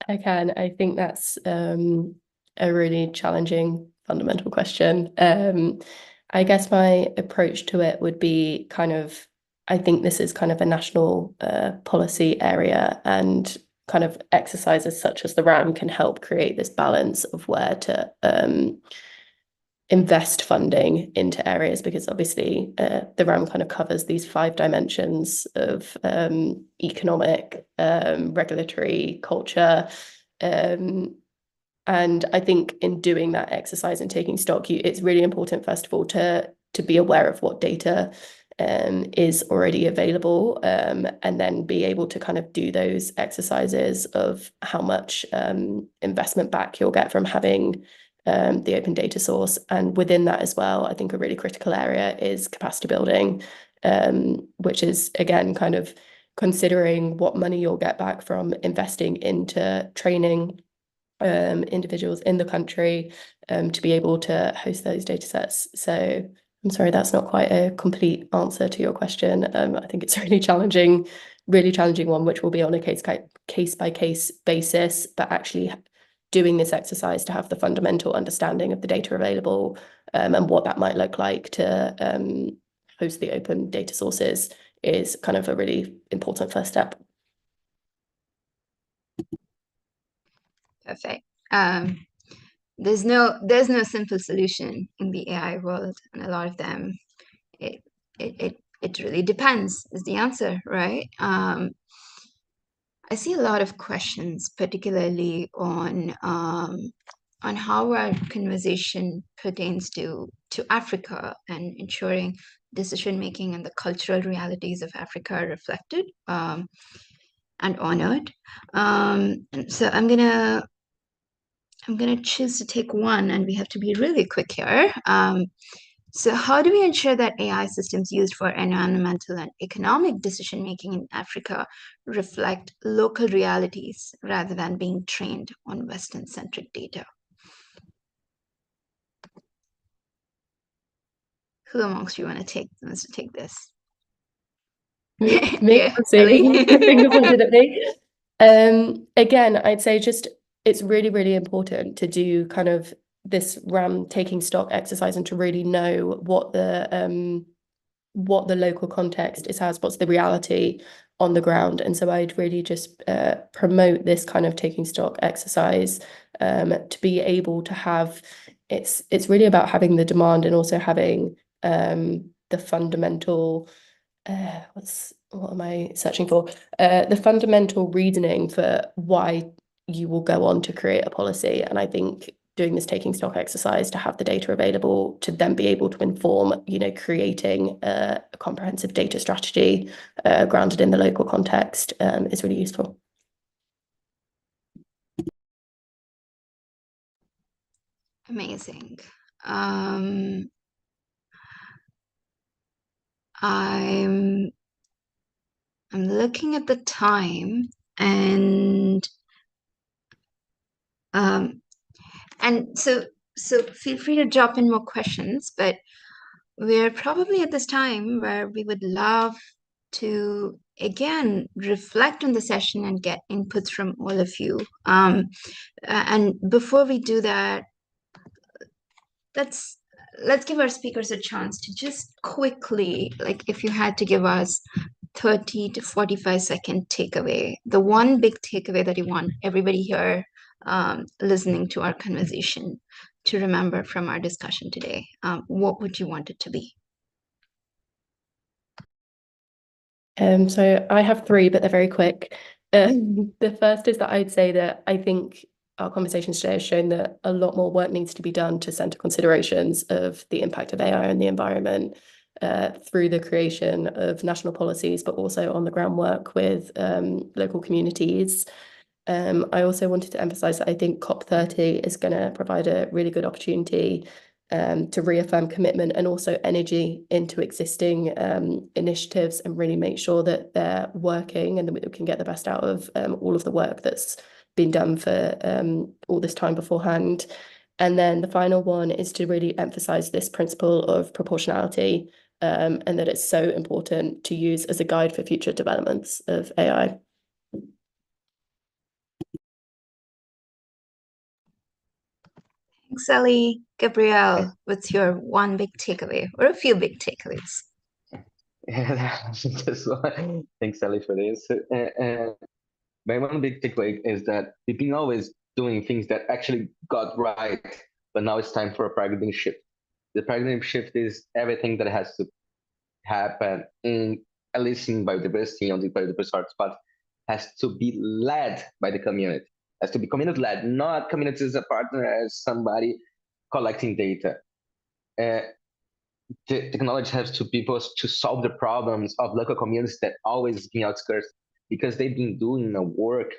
I can. I think that's a really challenging fundamental question. I guess my approach to it would be kind of, I think this is kind of a national policy area, and kind of exercises such as the RAM can help create this balance of where to invest funding into areas, because obviously the RAM kind of covers these 5 dimensions of economic, regulatory, culture. And I think in doing that exercise and taking stock, it's really important, first of all, to be aware of what data is already available, and then be able to kind of do those exercises of how much investment back you'll get from having the open data source. And within that as well, I think a really critical area is capacity building, which is, again, kind of considering what money you'll get back from investing into training individuals in the country to be able to host those data sets. So I'm sorry, that's not quite a complete answer to your question. I think it's a really challenging one, which will be on a case by case basis, but actually doing this exercise to have the fundamental understanding of the data available, and what that might look like to host the open data sources is kind of a really important first step. Perfect. There's no simple solution in the AI world, and a lot of them, it really depends is the answer, right? I see a lot of questions, particularly on how our conversation pertains to Africa and ensuring decision making and the cultural realities of Africa are reflected and honored. And so I'm gonna choose to take one, and we have to be really quick here. So how do we ensure that AI systems used for environmental and economic decision-making in Africa reflect local realities rather than being trained on Western-centric data? Who amongst you wants to take this? Me, Yeah, Ellie. Ellie. Finger pointed at me. Again, I'd say just it's really, really important to do kind of this RAM taking stock exercise and to really know what the local context is, what's the reality on the ground. And so I'd really just promote this kind of taking stock exercise to be able to have, it's really about having the demand and also having the fundamental what am I searching for? The fundamental reasoning for why you will go on to create a policy. And I think doing this taking stock exercise to have the data available to then be able to inform, creating a comprehensive data strategy grounded in the local context is really useful. Amazing. I'm looking at the time, and so feel free to drop in more questions, but we're probably at this time where we would love to again reflect on the session and get inputs from all of you. And before we do that, let's give our speakers a chance to just quickly, like if you had to give us 30 to 45-second takeaway, the one big takeaway that you want everybody here listening to our conversation to remember from our discussion today, what would you want it to be? So I have 3, but they're very quick. The first is that I'd say that I think our conversation today has shown that a lot more work needs to be done to center considerations of the impact of AI on the environment through the creation of national policies, but also on the ground work with local communities. I also wanted to emphasize that I think COP30 is going to provide a really good opportunity to reaffirm commitment and also energy into existing initiatives and really make sure that they're working and that we can get the best out of all of the work that's been done for all this time beforehand. And then the final one is to really emphasize this principle of proportionality and that it's so important to use as a guide for future developments of AI. Thanks, Ellie. Gabrielle, what's your one big takeaway or a few big takeaways? Just one. Thanks, Sally, for this. My one big takeaway is that we've been always doing things that actually got right, but now it's time for a paradigm shift. The paradigm shift is everything that has to happen in, at least in biodiversity, on the biodiversity hotspot, has to be led by the community. Has to be community led, not community as a partner, as somebody collecting data. The technology has to be able to solve the problems of local communities that always been outskirts, because they've been doing the work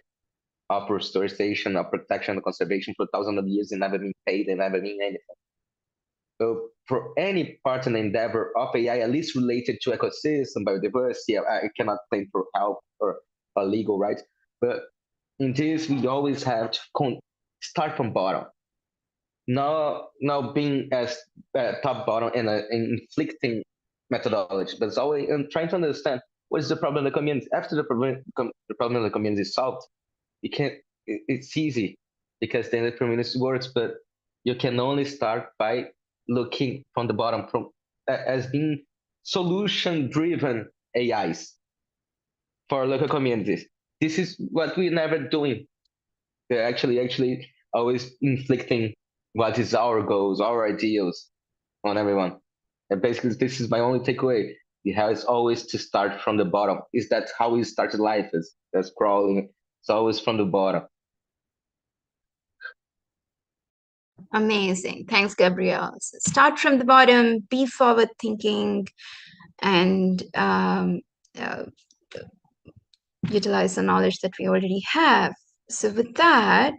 of restoration, of protection, and conservation for thousands of years and never been paid and never been anything. So for any part and endeavor of AI, at least related to ecosystem, biodiversity, I cannot claim for help or legal rights, but in this, we always have to start from bottom. Now being as top bottom and inflicting methodology, but it's always trying to understand what is the problem of the community. After the problem of the community is solved, you can't. It's easy because then the community works, but you can only start by looking from the bottom, from as being solution-driven AIs for local communities. This is what we're never doing. They're actually always inflicting what is our goals, our ideals on everyone. And basically, this is my only takeaway. It has always to start from the bottom. Is that how we started life? Is crawling? It's always from the bottom. Amazing. Thanks, Gabrielle. So start from the bottom, be forward thinking, and utilize the knowledge that we already have. So with that,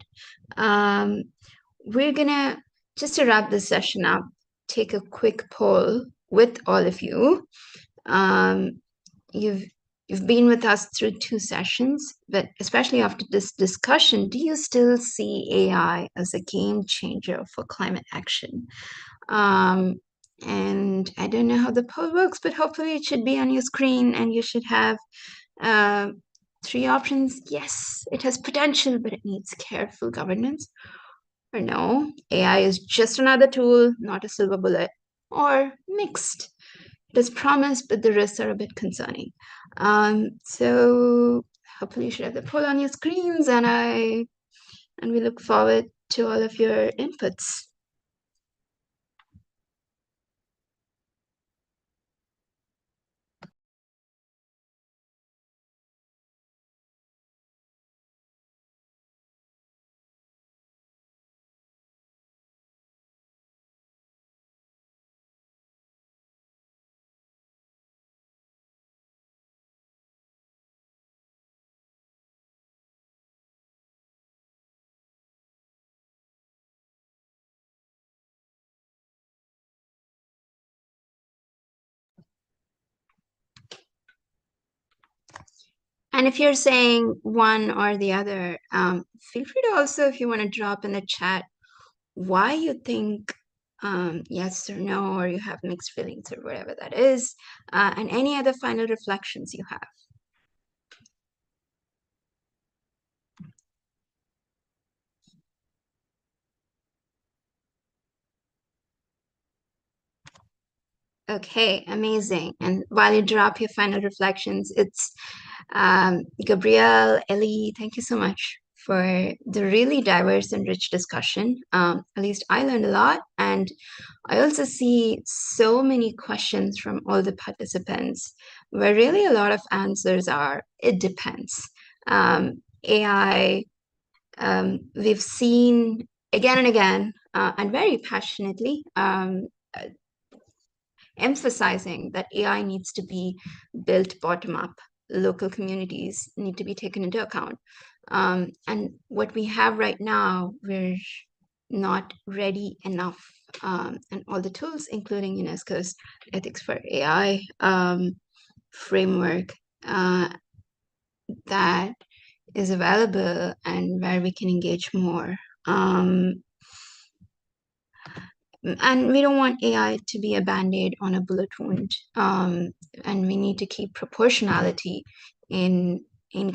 we're gonna, just to wrap this session up, take a quick poll with all of you. You've been with us through 2 sessions, but especially after this discussion, do you still see AI as a game changer for climate action? And I don't know how the poll works, but hopefully it should be on your screen and you should have 3 options. Yes, it has potential, but it needs careful governance. Or no, AI is just another tool, not a silver bullet. Or mixed. It has promise, but the risks are a bit concerning. So hopefully you should have the poll on your screens, and we look forward to all of your inputs. And if you're saying one or the other, feel free to also, if you want to drop in the chat why you think yes or no, or you have mixed feelings or whatever that is, and any other final reflections you have. Okay, amazing. And while you drop your final reflections, it's Gabrielle, Ellie, thank you so much for the really diverse and rich discussion. At least I learned a lot, and I also see so many questions from all the participants where really a lot of answers are, it depends. AI, we've seen again and again, and very passionately, emphasizing that AI needs to be built bottom up. Local communities need to be taken into account. And what we have right now, we're not ready enough. And all the tools, including UNESCO's Ethics for AI framework that is available and where we can engage more. And we don't want AI to be a band-aid on a bullet wound. And we need to keep proportionality in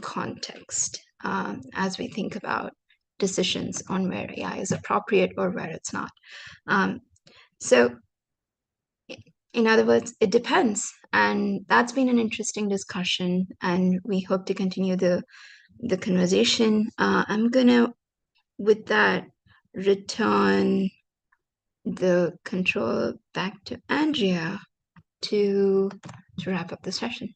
context as we think about decisions on where AI is appropriate or where it's not. So in other words, it depends. And that's been an interesting discussion, and we hope to continue the conversation. I'm gonna, with that, return the control back to Andrea to wrap up the session.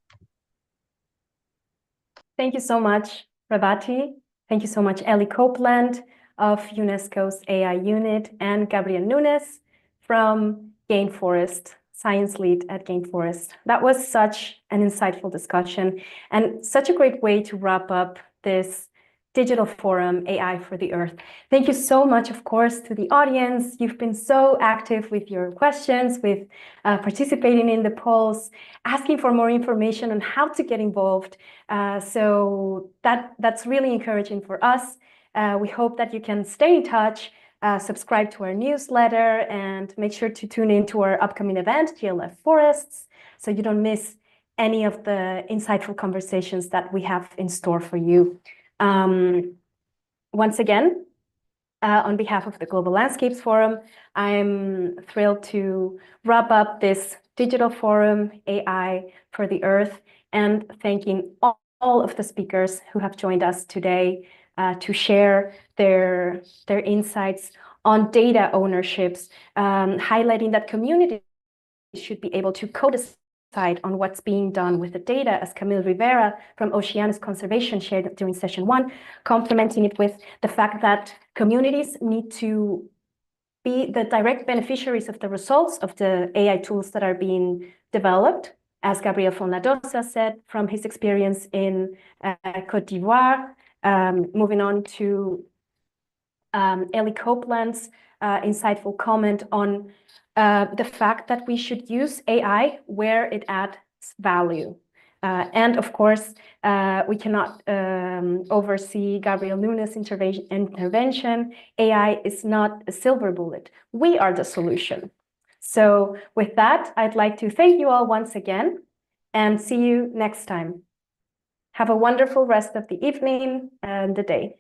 Thank you so much, Ravati. Thank you so much, Ellie Copeland of UNESCO's AI unit, and Gabriel Nunes from Gainforest, science lead at Gainforest. That was such an insightful discussion and such a great way to wrap up this digital forum, AI for the Earth. Thank you so much, of course, to the audience. You've been so active with your questions, with participating in the polls, asking for more information on how to get involved. So that's really encouraging for us. We hope that you can stay in touch, subscribe to our newsletter, and make sure to tune in to our upcoming event, GLF Forests, so you don't miss any of the insightful conversations that we have in store for you. Once again, on behalf of the Global Landscapes Forum, I'm thrilled to wrap up this digital forum, AI for the Earth, and thanking all of the speakers who have joined us today to share their insights on data ownerships, highlighting that communities should be able to co-decide on what's being done with the data, as Camille Rivera from Oceanus Conservation shared during session 1, complementing it with the fact that communities need to be the direct beneficiaries of the results of the AI tools that are being developed, as Gabriel Fonladosa said from his experience in Côte d'Ivoire. Moving on to Ellie Copeland's insightful comment on the fact that we should use AI where it adds value. And of course, we cannot oversee Gabriel Nunes' intervention. AI is not a silver bullet. We are the solution. So with that, I'd like to thank you all once again and see you next time. Have a wonderful rest of the evening and the day.